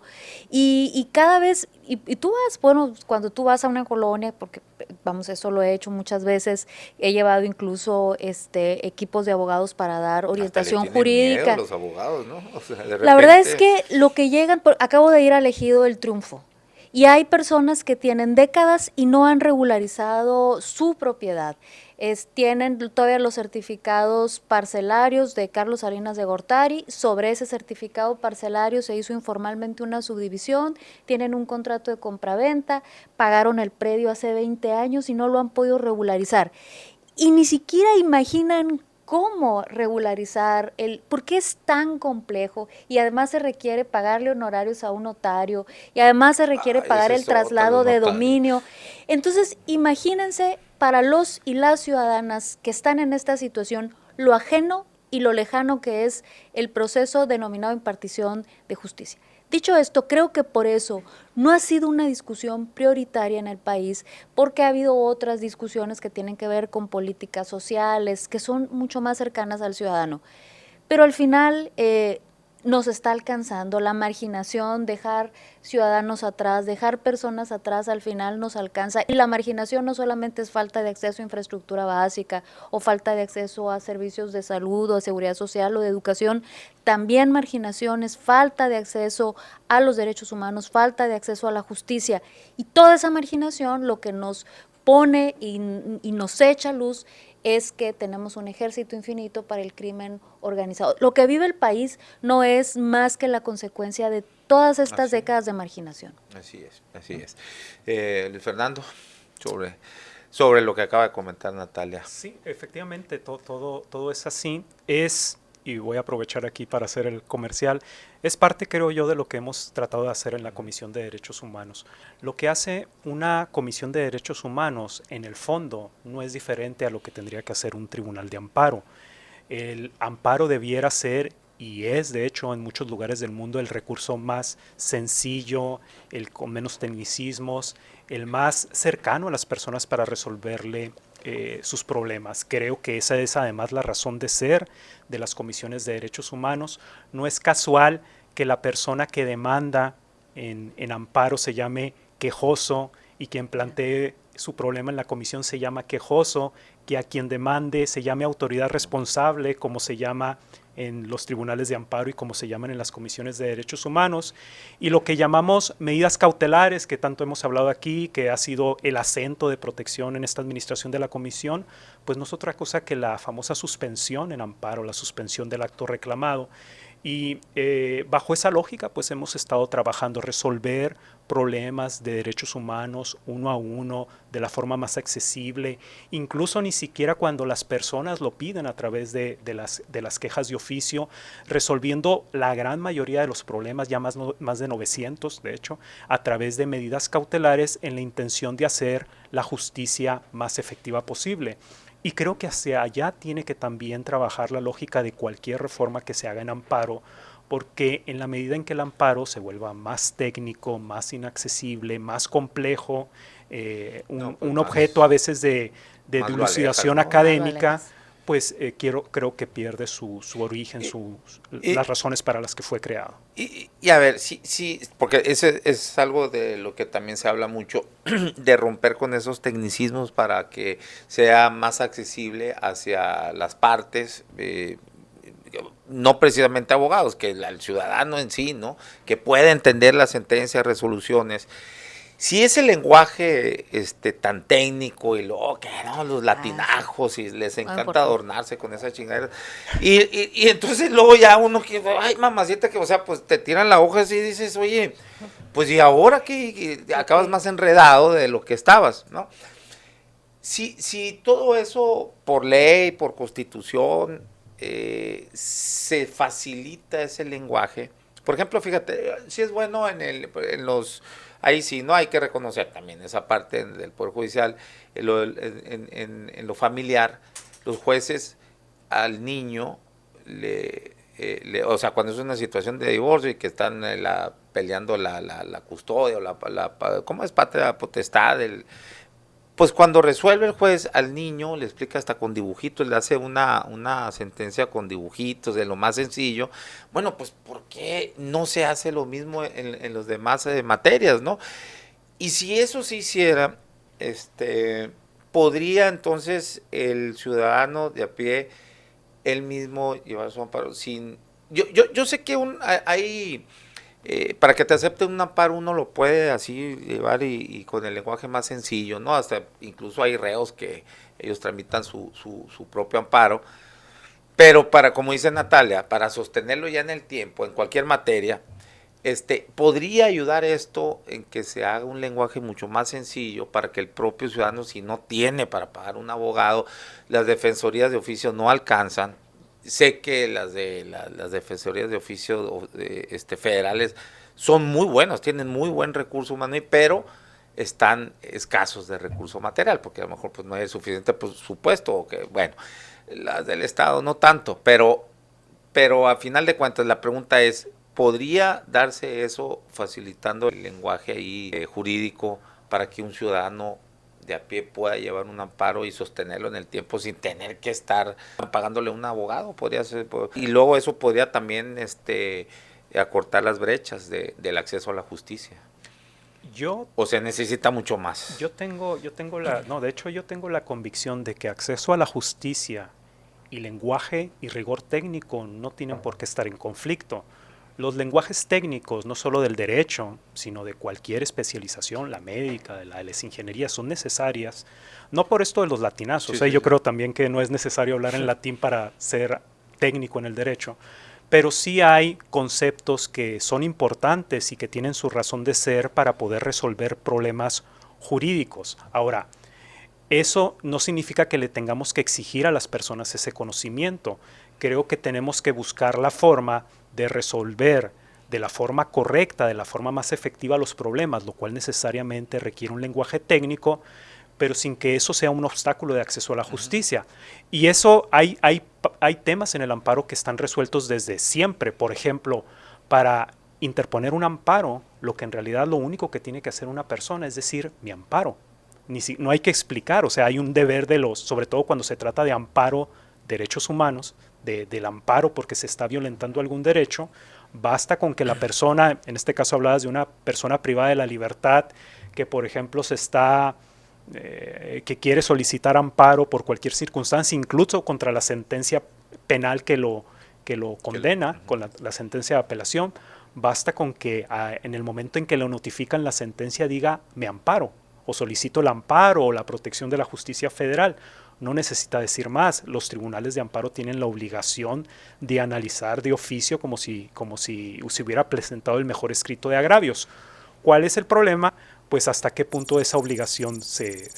y cada vez, y tú vas, bueno, cuando tú vas a una colonia, porque vamos, eso lo he hecho muchas veces, he llevado incluso equipos de abogados para dar Hasta le orientación tienen miedo jurídica. los abogados, ¿no? O sea, de La verdad es repente, que lo que llegan, acabo de ir al Ejido del Triunfo y hay personas que tienen décadas y no han regularizado su propiedad. Tienen todavía los certificados parcelarios de Carlos Salinas de Gortari. Sobre ese certificado parcelario se hizo informalmente una subdivisión, tienen un contrato de compraventa, pagaron el predio hace 20 años y no lo han podido regularizar. Y ni siquiera imaginan cómo regularizar por qué es tan complejo y además se requiere pagarle honorarios a un notario y además se requiere pagar ese el es otra, los traslado de notarios. dominio. Entonces, imagínense para los y las ciudadanas que están en esta situación lo ajeno y lo lejano que es el proceso denominado impartición de justicia. Dicho esto, creo que por eso no ha sido una discusión prioritaria en el país, porque ha habido otras discusiones que tienen que ver con políticas sociales, que son mucho más cercanas al ciudadano. Pero al final nos está alcanzando la marginación, dejar ciudadanos atrás, dejar personas atrás, al final nos alcanza. Y la marginación no solamente es falta de acceso a infraestructura básica o falta de acceso a servicios de salud o de seguridad social o de educación, también marginación es falta de acceso a los derechos humanos, falta de acceso a la justicia. Y toda esa marginación lo que nos pone y nos echa luz es que tenemos un ejército infinito para el crimen organizado. Lo que vive el país no es más que la consecuencia de todas estas décadas de marginación. Así es, así es. Luis Fernando, sobre lo que acaba de comentar Natalia. Sí, efectivamente, todo es así. Y voy a aprovechar aquí para hacer el comercial, es parte, creo yo, de lo que hemos tratado de hacer en la Comisión de Derechos Humanos. Lo que hace una Comisión de Derechos Humanos, en el fondo, no es diferente a lo que tendría que hacer un tribunal de amparo. El amparo debiera ser, y es de hecho en muchos lugares del mundo, el recurso más sencillo, el con menos tecnicismos, el más cercano a las personas para resolverle sus problemas. Creo que esa es además la razón de ser de las comisiones de derechos humanos. No es casual que la persona que demanda en amparo se llame quejoso y quien plantee su problema en la comisión se llama quejoso, que a quien demande se llame autoridad responsable, como se llama en los tribunales de amparo y como se llaman en las comisiones de derechos humanos, y lo que llamamos medidas cautelares, que tanto hemos hablado aquí, que ha sido el acento de protección en esta administración de la comisión, pues no es otra cosa que la famosa suspensión en amparo, la suspensión del acto reclamado. Y bajo esa lógica, pues hemos estado trabajando resolver problemas de derechos humanos uno a uno, de la forma más accesible, incluso ni siquiera cuando las personas lo piden a través de las quejas de oficio, resolviendo la gran mayoría de los problemas, ya más de 900 de hecho, a través de medidas cautelares en la intención de hacer la justicia más efectiva posible. Y creo que hacia allá tiene que también trabajar la lógica de cualquier reforma que se haga en amparo, porque en la medida en que el amparo se vuelva más técnico, más inaccesible, más complejo, un objeto a veces de Más lo alejas, dilucidación ¿no? académica, pues creo que pierde su origen, Y, las razones para las que fue creado. y a ver, sí, porque ese es algo de lo que también se habla mucho, de romper con esos tecnicismos para que sea más accesible hacia las partes, no precisamente abogados, que el ciudadano en sí, ¿no? Que pueda entender las sentencias, resoluciones. Si ese lenguaje tan técnico y luego que no, los latinajos y les encanta adornarse con esa chingadera. Y entonces luego ya uno que, ay mamacita, que o sea, pues te tiran la hoja así y dices, oye, pues y ahora que acabas más enredado de lo que estabas, ¿no? Si todo eso por ley, por constitución, se facilita ese lenguaje. Por ejemplo, fíjate, si es bueno en los, ahí sí, no hay que reconocer también esa parte del Poder Judicial, en lo familiar, los jueces al niño o sea, cuando es una situación de divorcio y que están peleando la custodia o ¿cómo es? Patria potestad, pues cuando resuelve el juez al niño, le explica hasta con dibujitos, le hace una sentencia con dibujitos de lo más sencillo. Bueno, pues ¿por qué no se hace lo mismo en los demás materias, no? Y si eso se hiciera, podría entonces el ciudadano de a pie él mismo llevar su amparo sin... Yo sé que hay... para que te acepten un amparo uno lo puede así llevar y con el lenguaje más sencillo, ¿no? Hasta incluso hay reos que ellos tramitan su propio amparo, pero para, como dice Natalia, para sostenerlo ya en el tiempo, en cualquier materia, podría ayudar esto en que se haga un lenguaje mucho más sencillo para que el propio ciudadano, si no tiene para pagar un abogado, las defensorías de oficio no alcanzan. Sé que las defensorías de oficio federales son muy buenas, tienen muy buen recurso humano, pero están escasos de recurso material, porque a lo mejor pues no hay suficiente presupuesto, o que, bueno, las del Estado no tanto, pero a final de cuentas la pregunta es, ¿podría darse eso facilitando el lenguaje ahí jurídico para que un ciudadano de a pie pueda llevar un amparo y sostenerlo en el tiempo sin tener que estar pagándole a un abogado? Podría ser, y luego eso podría también acortar las brechas del acceso a la justicia. ¿O se necesita mucho más? De hecho yo tengo la convicción de que acceso a la justicia y lenguaje y rigor técnico no tienen por qué estar en conflicto. Los lenguajes técnicos, no solo del derecho, sino de cualquier especialización, la médica, de las ingenierías, son necesarias. No por esto de los latinazos, yo creo también que no es necesario hablar en latín para ser técnico en el derecho, pero sí hay conceptos que son importantes y que tienen su razón de ser para poder resolver problemas jurídicos. Ahora, eso no significa que le tengamos que exigir a las personas ese conocimiento. Creo que tenemos que buscar la forma de resolver de la forma correcta, de la forma más efectiva los problemas, lo cual necesariamente requiere un lenguaje técnico, pero sin que eso sea un obstáculo de acceso a la justicia. Y eso hay temas en el amparo que están resueltos desde siempre. Por ejemplo, para interponer un amparo, lo que en realidad lo único que tiene que hacer una persona es decir, mi amparo. No hay que explicar, o sea, hay un deber sobre todo cuando se trata de amparo, derechos humanos, del amparo porque se está violentando algún derecho, basta con que la persona, en este caso hablabas de una persona privada de la libertad, que por ejemplo que quiere solicitar amparo por cualquier circunstancia, incluso contra la sentencia penal que lo condena, con la sentencia de apelación, basta con que en el momento en que lo notifican la sentencia diga me amparo, o solicito el amparo o la protección de la justicia federal. No necesita decir más. Los tribunales de amparo tienen la obligación de analizar de oficio como si se hubiera presentado el mejor escrito de agravios. ¿Cuál es el problema? Pues hasta qué punto esa obligación se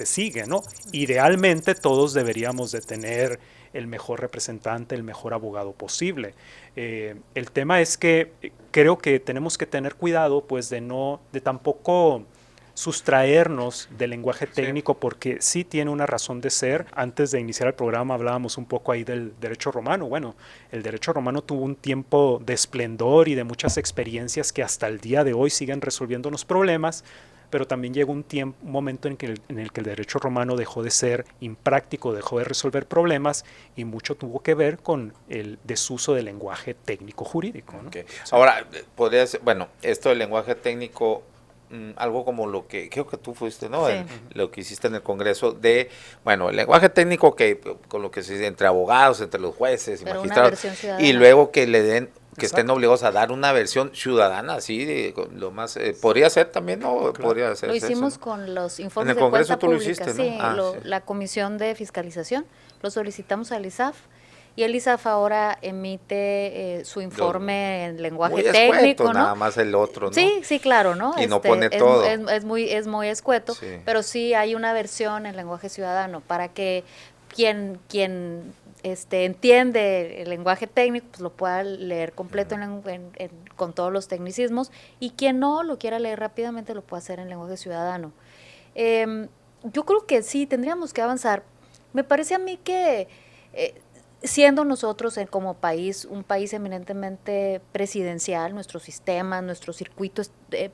sigue, ¿no? Idealmente todos deberíamos de tener el mejor representante, el mejor abogado posible. El tema es que creo que tenemos que tener cuidado pues de tampoco sustraernos del lenguaje técnico, porque sí tiene una razón de ser. Antes de iniciar el programa hablábamos un poco ahí del derecho romano. Bueno, el derecho romano tuvo un tiempo de esplendor y de muchas experiencias que hasta el día de hoy siguen resolviendo los problemas, pero también llegó un momento en el que el derecho romano dejó de ser impráctico, dejó de resolver problemas, y mucho tuvo que ver con el desuso del lenguaje técnico jurídico, ¿no? Okay. Ahora, podría ser, bueno, esto del lenguaje técnico, algo como lo que creo que tú fuiste, ¿no? Sí. Lo que hiciste en el Congreso bueno, el lenguaje técnico con lo que se dice entre abogados, entre los jueces y pero magistrados, y luego que le den, que Exacto. estén obligados a dar una versión ciudadana, así, lo más, podría ser también, ¿no? Claro. Podría ser. Lo hicimos eso, ¿no? con los informes En el de Congreso cuenta tú lo pública, hiciste, ¿no? sí, Sí. la Comisión de Fiscalización, lo solicitamos al ISAF, y el ISAF ahora emite su informe en lenguaje muy técnico, escueto, ¿no? nada más el otro, ¿no? Sí, claro, ¿no? Y no pone todo. Es muy escueto, Sí. pero sí hay una versión en lenguaje ciudadano para que quien entiende el lenguaje técnico pues lo pueda leer completo con todos los tecnicismos, y quien no lo quiera leer rápidamente lo puede hacer en lenguaje ciudadano. Yo creo que sí, tendríamos que avanzar. Me parece a mí que siendo nosotros como país, un país eminentemente presidencial, nuestro sistema, nuestro circuito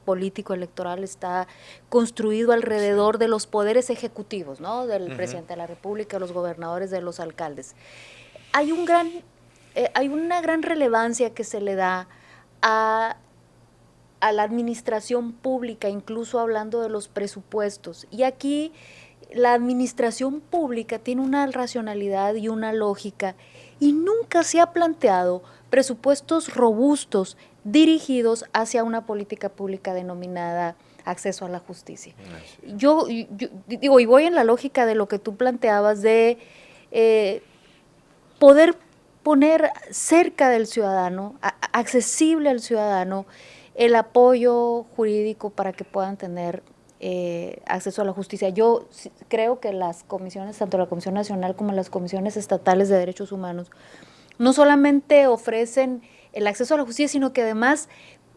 político electoral está construido alrededor de los poderes ejecutivos, ¿no? Del presidente de la República, de los gobernadores, de los alcaldes. Hay una gran relevancia que se le da a la administración pública, incluso hablando de los presupuestos. Y aquí la administración pública tiene una racionalidad y una lógica y nunca se ha planteado presupuestos robustos dirigidos hacia una política pública denominada acceso a la justicia. Yo digo, y voy en la lógica de lo que tú planteabas de poder poner cerca del ciudadano, accesible al ciudadano, el apoyo jurídico para que puedan tener acceso a la justicia. Yo creo que las comisiones, tanto la Comisión Nacional como las comisiones estatales de derechos humanos, no solamente ofrecen el acceso a la justicia, sino que además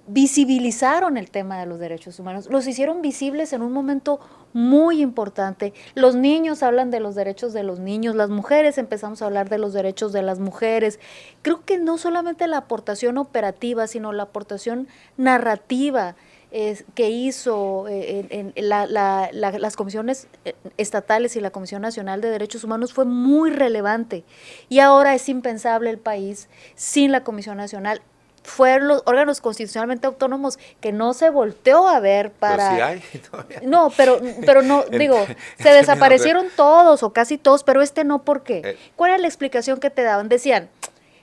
visibilizaron el tema de los derechos humanos, los hicieron visibles en un momento muy importante. Los niños hablan de los derechos de los niños, las mujeres empezamos a hablar de los derechos de las mujeres. Creo que no solamente la aportación operativa, sino la aportación narrativa que hizo las comisiones estatales y la Comisión Nacional de Derechos Humanos fue muy relevante. Y ahora es impensable el país sin la Comisión Nacional. Fueron los órganos constitucionalmente autónomos que no se volteó a ver para... Pero sí hay, todavía. No, pero no, digo, se desaparecieron todos o casi todos, pero no, ¿por qué? ¿Cuál era la explicación que te daban? Decían,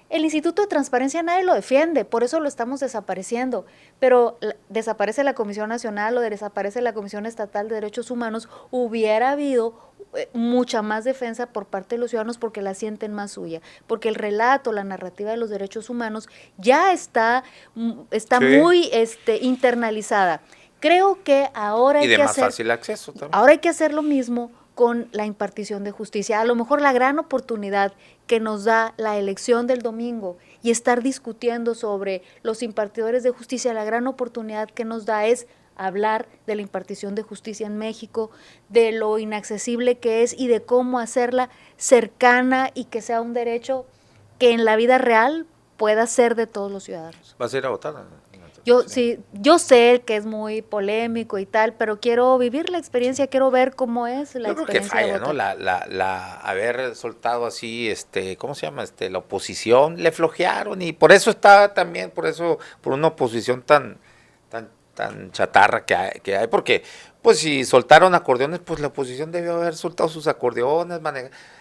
el Instituto de Transparencia nadie lo defiende, por eso lo estamos desapareciendo, pero desaparece la Comisión Nacional o desaparece la Comisión Estatal de Derechos Humanos, hubiera habido mucha más defensa por parte de los ciudadanos porque la sienten más suya, porque el relato, la narrativa de los derechos humanos ya está sí, muy internalizada. Creo que ahora hay que hacer, fácil acceso también. Ahora hay que hacer lo mismo con la impartición de justicia. A lo mejor la gran oportunidad que nos da la elección del domingo y estar discutiendo sobre los impartidores de justicia, la gran oportunidad que nos da es hablar de la impartición de justicia en México, de lo inaccesible que es y de cómo hacerla cercana y que sea un derecho que en la vida real pueda ser de todos los ciudadanos. ¿Vas a ir a votar? Yo sé que es muy polémico y tal, pero quiero vivir la experiencia, quiero ver cómo es la experiencia. Yo creo que falla, ¿no? Haber soltado así, ¿cómo se llama? La oposición, le flojearon y por eso está también, por una oposición tan chatarra que hay, porque pues si soltaron acordeones, pues la oposición debió haber soltado sus acordeones,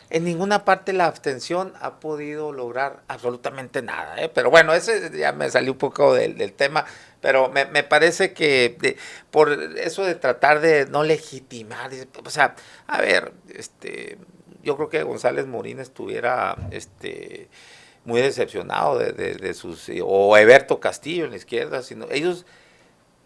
en ninguna parte la abstención ha podido lograr absolutamente nada, pero bueno, ese ya me salió un poco del tema, pero me parece que por eso de tratar de no legitimar, o sea, a ver, yo creo que González Morín estuviera, muy decepcionado de sus, o Eberto Castillo en la izquierda, sino ellos,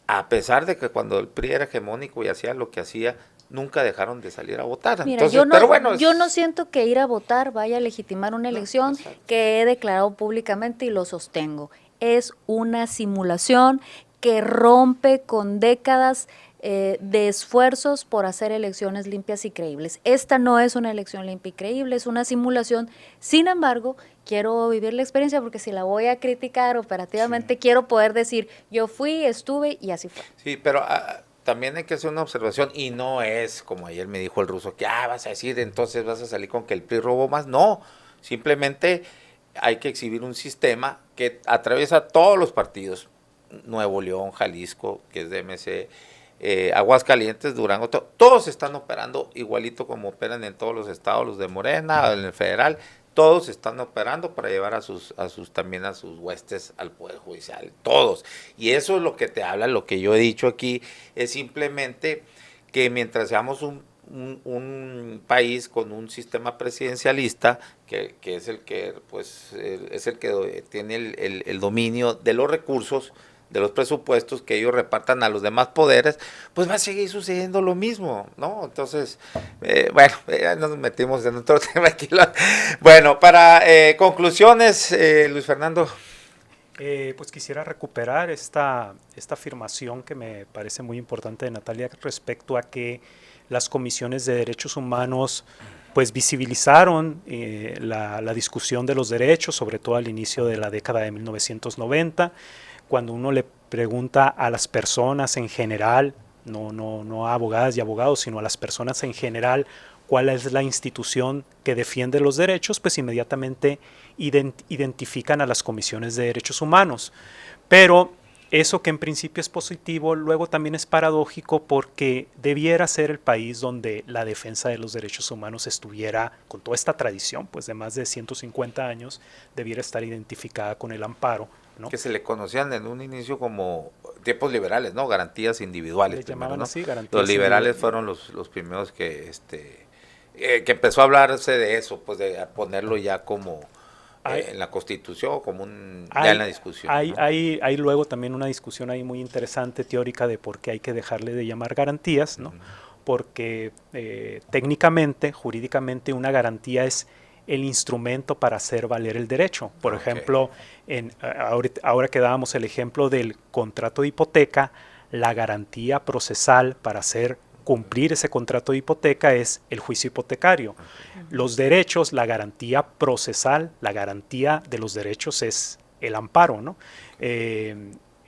a pesar de que cuando el PRI era hegemónico y hacía lo que hacía, nunca dejaron de salir a votar. Mira, entonces, yo no siento que ir a votar vaya a legitimar una elección que he declarado públicamente y lo sostengo. Es una simulación que rompe con décadas de esfuerzos por hacer elecciones limpias y creíbles. Esta no es una elección limpia y creíble, es una simulación. Sin embargo, quiero vivir la experiencia porque si la voy a criticar operativamente, quiero poder decir, yo fui, estuve y así fue. Sí, pero también hay que hacer una observación y no es, como ayer me dijo el ruso, que vas a decir, entonces vas a salir con que el PRI robó más. No, simplemente hay que exhibir un sistema que atraviesa todos los partidos, Nuevo León, Jalisco, que es de MC, Aguascalientes, Durango, todos están operando igualito como operan en todos los estados, los de Morena, en el federal, todos están operando para llevar también a sus huestes al Poder Judicial, todos. Y eso es lo que te habla, lo que yo he dicho aquí, es simplemente que mientras seamos un país con un sistema presidencialista, que es el que tiene el dominio de los recursos, de los presupuestos que ellos repartan a los demás poderes, pues va a seguir sucediendo lo mismo, ¿no? Entonces, bueno, ya nos metimos en otro tema aquí. Bueno, para conclusiones, Luis Fernando. Pues quisiera recuperar esta afirmación que me parece muy importante de Natalia respecto a que las comisiones de derechos humanos pues visibilizaron la discusión de los derechos, sobre todo al inicio de la década de 1990, cuando uno le pregunta a las personas en general, no a abogadas y abogados, sino a las personas en general, cuál es la institución que defiende los derechos, pues inmediatamente identifican a las comisiones de derechos humanos. Pero eso que en principio es positivo, luego también es paradójico porque debiera ser el país donde la defensa de los derechos humanos estuviera, con toda esta tradición, pues de más de 150 años, debiera estar identificada con el amparo, ¿no? Que se le conocían en un inicio como tiempos liberales, ¿no? Garantías individuales. Le primero, llamaban ¿no? así, garantías Los liberales fueron los primeros que empezó a hablarse de eso, pues de ponerlo ya como en la Constitución, como ya en la discusión. Hay, ¿no? hay luego también una discusión ahí muy interesante teórica de por qué hay que dejarle de llamar garantías, ¿no? Porque técnicamente, jurídicamente, una garantía es el instrumento para hacer valer el derecho. Por ejemplo, ahora que dábamos el ejemplo del contrato de hipoteca, la garantía procesal para hacer cumplir ese contrato de hipoteca es el juicio hipotecario. Los derechos, la garantía procesal, la garantía de los derechos es el amparo, ¿no?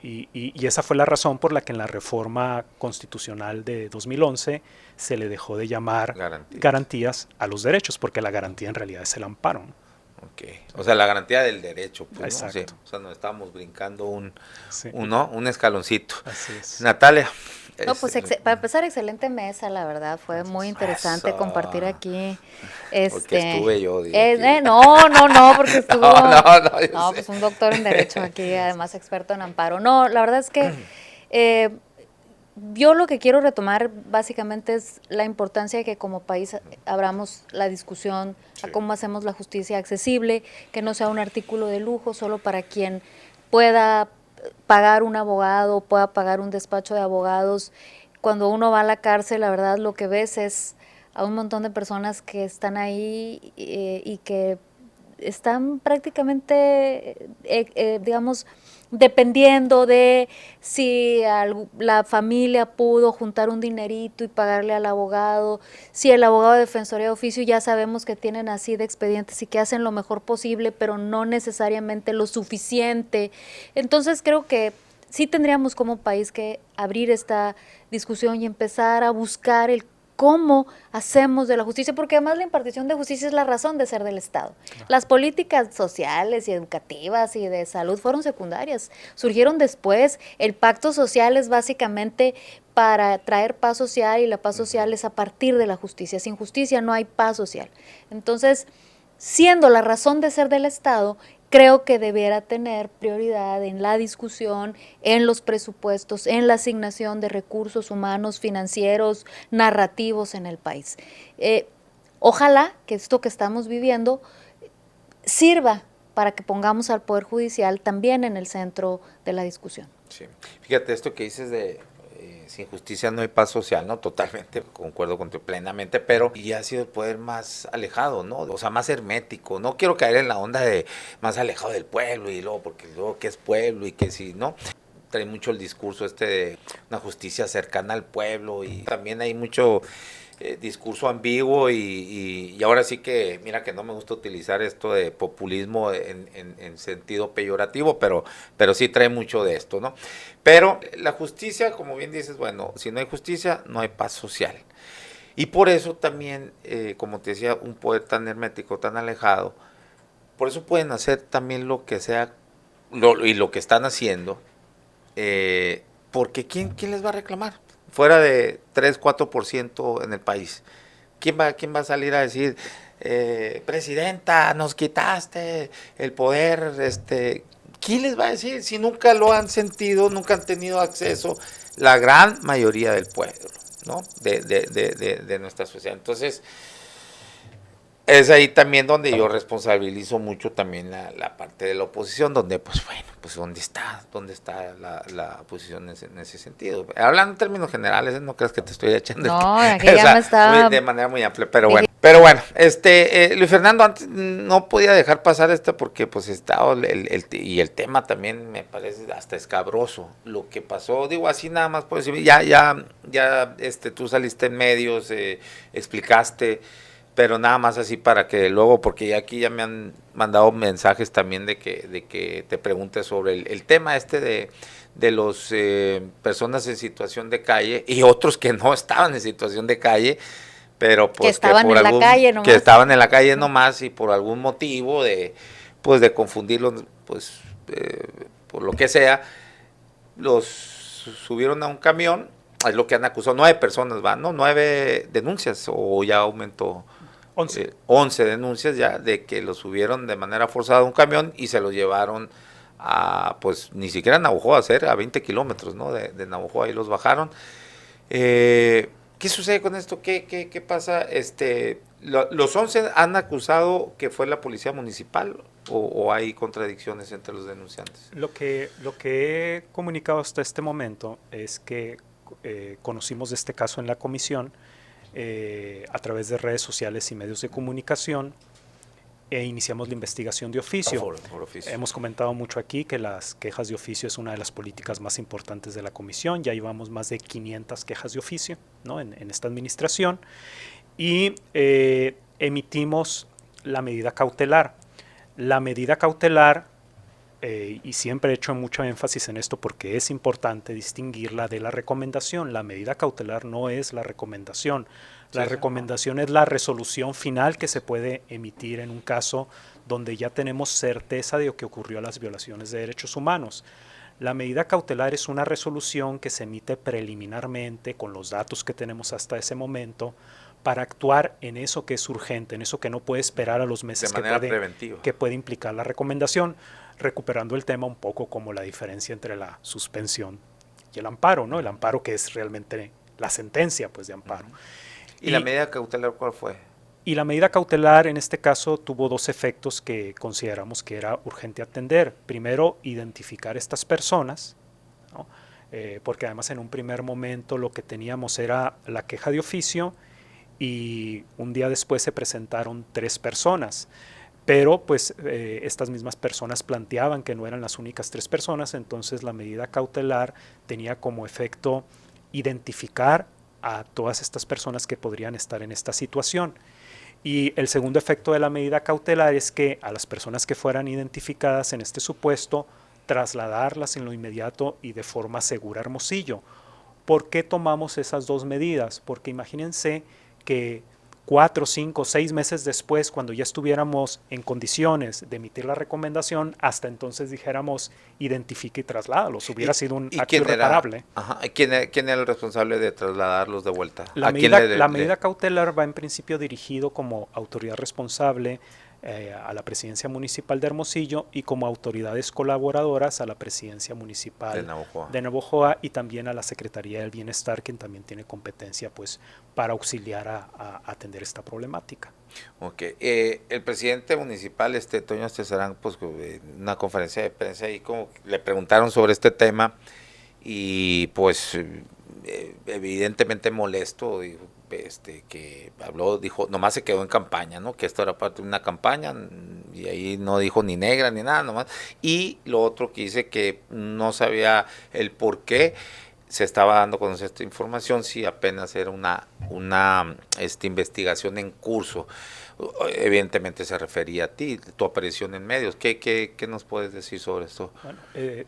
Y esa fue la razón por la que en la reforma constitucional de 2011 se le dejó de llamar garantías a los derechos, porque la garantía en realidad es el amparo, ¿no? Okay. O sea, la garantía del derecho. Pues, exacto. ¿no? Sí. O sea, nos estábamos brincando un escaloncito. Así es. Natalia. No, pues para empezar, excelente mesa, la verdad, fue muy interesante compartir aquí. Porque estuve yo. No, porque estuvo. No, pues un doctor en Derecho aquí, además experto en amparo. No, la verdad es que yo lo que quiero retomar básicamente es la importancia de que como país abramos la discusión a cómo hacemos la justicia accesible, que no sea un artículo de lujo solo para quien pueda pagar un abogado, pueda pagar un despacho de abogados. Cuando uno va a la cárcel, la verdad lo que ves es a un montón de personas que están ahí y que están prácticamente, digamos, dependiendo de si la familia pudo juntar un dinerito y pagarle al abogado, si el abogado de defensoría de oficio ya sabemos que tienen así de expedientes y que hacen lo mejor posible, pero no necesariamente lo suficiente. Entonces creo que sí tendríamos como país que abrir esta discusión y empezar a buscar el cómo hacemos de la justicia, porque además la impartición de justicia es la razón de ser del Estado. Las políticas sociales y educativas y de salud fueron secundarias, surgieron después. El pacto social es básicamente para traer paz social y la paz social es a partir de la justicia. Sin justicia no hay paz social. Entonces, siendo la razón de ser del Estado, creo que debiera tener prioridad en la discusión, en los presupuestos, en la asignación de recursos humanos, financieros, narrativos en el país. Ojalá que esto que estamos viviendo sirva para que pongamos al Poder Judicial también en el centro de la discusión. Sí. Fíjate, esto que dices de sin justicia no hay paz social, ¿no? Totalmente, concuerdo contigo plenamente, pero ya ha sido el poder más alejado, ¿no? O sea, más hermético. No quiero caer en la onda de más alejado del pueblo y luego, porque luego qué es pueblo y qué sí, ¿no? Trae mucho el discurso de una justicia cercana al pueblo y también hay mucho discurso ambiguo y ahora sí que, mira que no me gusta utilizar esto de populismo en sentido peyorativo, pero sí trae mucho de esto, ¿no? Pero la justicia, como bien dices, bueno, si no hay justicia, no hay paz social. Y por eso también, como te decía, un poder tan hermético, tan alejado, por eso pueden hacer también lo que sea, y lo que están haciendo, porque ¿quién les va a reclamar? Fuera de 3-4% en el país. ¿Quién va a salir a decir, presidenta, nos quitaste el poder? ¿Quién les va a decir si nunca lo han sentido, nunca han tenido acceso la gran mayoría del pueblo, ¿no? De nuestra sociedad. Entonces, es ahí también donde yo responsabilizo mucho también la parte de la oposición, donde pues bueno, pues ¿dónde está la oposición en ese sentido? Hablando en términos generales, no creas que te estoy echando aquí ya me estaba de manera muy amplia, pero bueno. Luis Fernando, antes no podía dejar pasar porque pues estaba el tema también me parece hasta escabroso. Lo que pasó, digo así nada más puedo decir, ya tú saliste en medios, explicaste Pero nada más así para que luego, porque aquí ya me han mandado mensajes también de que te preguntes sobre el tema de los personas en situación de calle y otros que no estaban en situación de calle, pero pues que estaban en la calle nomás. que estaban en la calle nomás y por algún motivo de confundirlos, pues por lo que sea, los subieron a un camión. Es lo que han acusado, 9 personas van, ¿no? 9 denuncias o ya aumentó. 11 denuncias ya de que los subieron de manera forzada a un camión y se los llevaron a, pues ni siquiera a Navojoa, a 20 kilómetros, ¿no? De Navojoa, ahí los bajaron. ¿Qué sucede con esto? ¿Qué pasa? Los 11 han acusado que fue la policía municipal o hay contradicciones entre los denunciantes. Lo que he comunicado hasta este momento es que conocimos de este caso en la comisión a través de redes sociales y medios de comunicación e iniciamos la investigación de oficio. Por oficio. Hemos comentado mucho aquí que las quejas de oficio es una de las políticas más importantes de la comisión. Ya llevamos más de 500 quejas de oficio, ¿no? en esta administración y emitimos la medida cautelar. La medida cautelar, y siempre he hecho mucho énfasis en esto porque es importante distinguirla de la recomendación. La medida cautelar no es la recomendación. La recomendación es la resolución final que se puede emitir en un caso donde ya tenemos certeza de que ocurrió las violaciones de derechos humanos. La medida cautelar es una resolución que se emite preliminarmente con los datos que tenemos hasta ese momento para actuar en eso que es urgente, en eso que no puede esperar a los meses que puede implicar la recomendación, recuperando el tema un poco como la diferencia entre la suspensión y el amparo, ¿no? El amparo que es realmente la sentencia, pues, de amparo. ¿Y la medida cautelar cuál fue? Y la medida cautelar en este caso tuvo 2 efectos que consideramos que era urgente atender. Primero, identificar estas personas, ¿no? Porque además en un primer momento lo que teníamos era la queja de oficio y un día después se presentaron 3 personas. Pero pues estas mismas personas planteaban que no eran las únicas 3 personas, entonces la medida cautelar tenía como efecto identificar a todas estas personas que podrían estar en esta situación. Y el segundo efecto de la medida cautelar es que a las personas que fueran identificadas en este supuesto, trasladarlas en lo inmediato y de forma segura a Hermosillo. ¿Por qué tomamos esas 2 medidas? Porque imagínense que 4, 5, 6 meses después, cuando ya estuviéramos en condiciones de emitir la recomendación, hasta entonces dijéramos identifique y trasládalos. Hubiera sido un acto irreparable. ¿Quién era el responsable de trasladarlos de vuelta? La medida cautelar va en principio dirigido como autoridad responsable a la presidencia municipal de Hermosillo y como autoridades colaboradoras a la presidencia municipal de Navojoa y también a la Secretaría del Bienestar, quien también tiene competencia pues para auxiliar a atender esta problemática. Ok, el presidente municipal, Toño Estezarán, pues en una conferencia de prensa ahí como le preguntaron sobre este tema y pues evidentemente molesto, dijo, que habló, dijo, nomás se quedó en campaña, ¿no? Que esto era parte de una campaña y ahí no dijo ni negra ni nada, nomás. Y lo otro que dice que no sabía el por qué se estaba dando a conocer esta información, si apenas era una investigación en curso. Evidentemente se refería a ti, tu aparición en medios. ¿Qué nos puedes decir sobre esto? Bueno,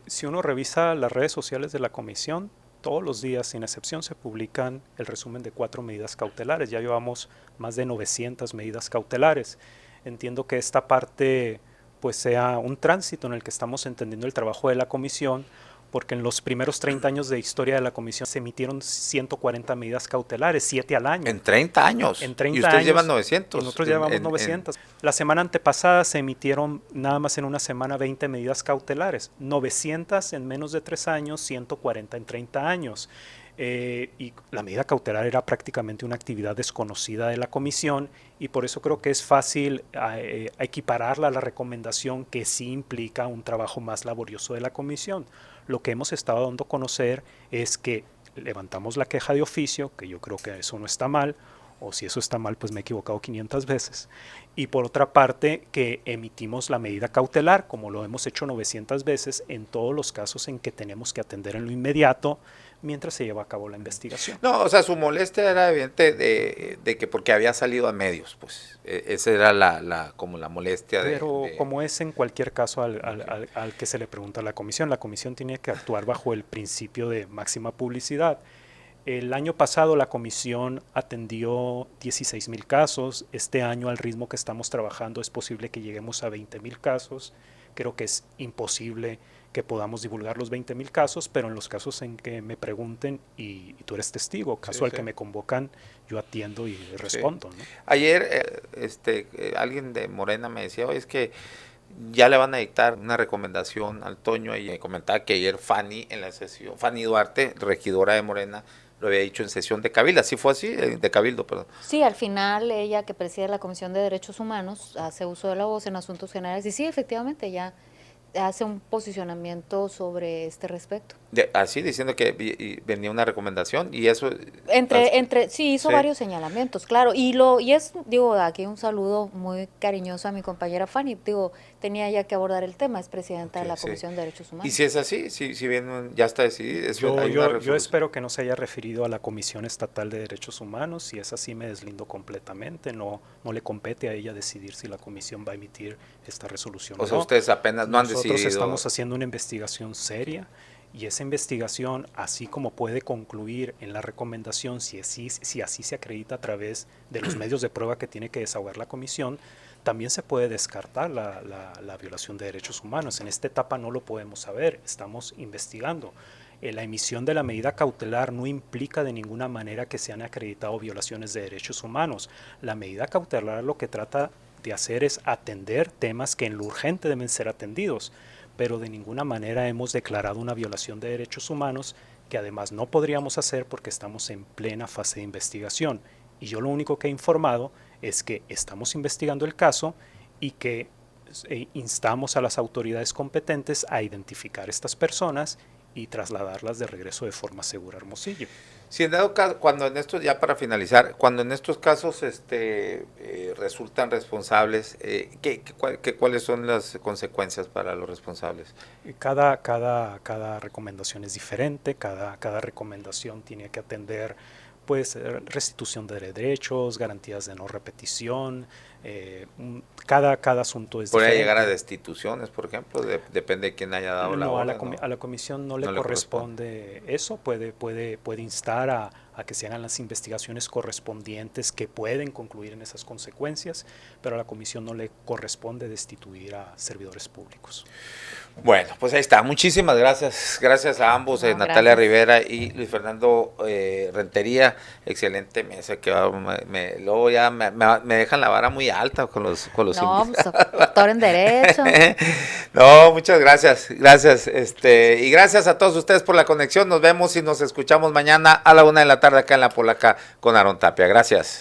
si uno revisa las redes sociales de la comisión, todos los días, sin excepción, se publican el resumen de 4 medidas cautelares. Ya llevamos más de 900 medidas cautelares. Entiendo que esta parte pues sea un tránsito en el que estamos entendiendo el trabajo de la comisión, porque en los primeros 30 años de historia de la comisión se emitieron 140 medidas cautelares, 7 al año. En 30 años. En 30 y ustedes años, llevan 900. Y nosotros llevamos 900. La semana antepasada se emitieron nada más en una semana 20 medidas cautelares. 900 en menos de 3 años, 140 en 30 años. Y la medida cautelar era prácticamente una actividad desconocida de la comisión y por eso creo que es fácil equipararla a la recomendación que sí implica un trabajo más laborioso de la comisión. Lo que hemos estado dando a conocer es que levantamos la queja de oficio, que yo creo que eso no está mal, o si eso está mal, pues me he equivocado 500 veces. Y por otra parte, que emitimos la medida cautelar, como lo hemos hecho 900 veces, en todos los casos en que tenemos que atender en lo inmediato mientras se lleva a cabo la investigación. No, o sea, su molestia era evidente de que porque había salido a medios, pues esa era como la molestia Pero como es en cualquier caso al que se le pregunta a la comisión tiene que actuar bajo el principio de máxima publicidad. El año pasado la comisión atendió 16,000 casos. Este año, al ritmo que estamos trabajando, es posible que lleguemos a 20,000 casos. Creo que es imposible que podamos divulgar los 20,000 casos, pero en los casos en que me pregunten, y tú eres testigo, caso al que me convocan, yo atiendo y respondo, ¿no? Ayer alguien de Morena me decía, oye, es que ya le van a dictar una recomendación al Toño, y me comentaba que ayer Fanny en la sesión, Fanny Duarte, regidora de Morena, lo había dicho en sesión de Cabildo, ¿así fue así? De Cabildo, perdón. Sí, al final ella, que preside la Comisión de Derechos Humanos, hace uso de la voz en asuntos generales y sí, efectivamente, ya hace un posicionamiento sobre este respecto. Así, diciendo que venía una recomendación y eso... Sí, hizo varios señalamientos, claro, digo, aquí un saludo muy cariñoso a mi compañera Fanny, digo, tenía ya que abordar el tema, es presidenta de la Comisión de Derechos Humanos. Y si es así, si bien ya está decidido, yo espero que no se haya referido a la Comisión Estatal de Derechos Humanos. Si es así, me deslindo completamente. No le compete a ella decidir si la comisión va a emitir esta resolución. O sea, ustedes apenas no han decidido. Nosotros estamos haciendo una investigación seria, y esa investigación, así como puede concluir en la recomendación, si así se acredita a través de los medios de prueba que tiene que desahogar la comisión, también se puede descartar la violación de derechos humanos. En esta etapa no lo podemos saber, estamos investigando. La emisión de la medida cautelar no implica de ninguna manera que se han acreditado violaciones de derechos humanos. La medida cautelar lo que trata de hacer es atender temas que en lo urgente deben ser atendidos, pero de ninguna manera hemos declarado una violación de derechos humanos, que además no podríamos hacer porque estamos en plena fase de investigación. Y yo lo único que he informado es que estamos investigando el caso y que instamos a las autoridades competentes a identificar estas personas y trasladarlas de regreso de forma segura a Hermosillo. Si en dado caso, ya para finalizar, cuando en estos casos resultan responsables, ¿cuáles son las consecuencias para los responsables? Cada recomendación es diferente, cada recomendación tiene que atender pues restitución de derechos, garantías de no repetición, cada asunto es diferente. ¿Puede llegar a destituciones, por ejemplo? Depende de quién haya dado la orden. A la comisión no le corresponde eso, puede instar a que se hagan las investigaciones correspondientes que pueden concluir en esas consecuencias, pero a la comisión no le corresponde destituir a servidores públicos. Bueno, pues ahí está. Muchísimas gracias. Gracias a ambos, Natalia Rivera y Luis Fernando Rentería. Excelente mesa. Que luego ya me dejan la vara muy alta con los No, pues, doctor en Derecho. No, muchas gracias. Gracias. Y gracias a todos ustedes por la conexión. Nos vemos y nos escuchamos mañana a la 1:00 p.m. acá en La Polaca con Aarón Tapia. Gracias.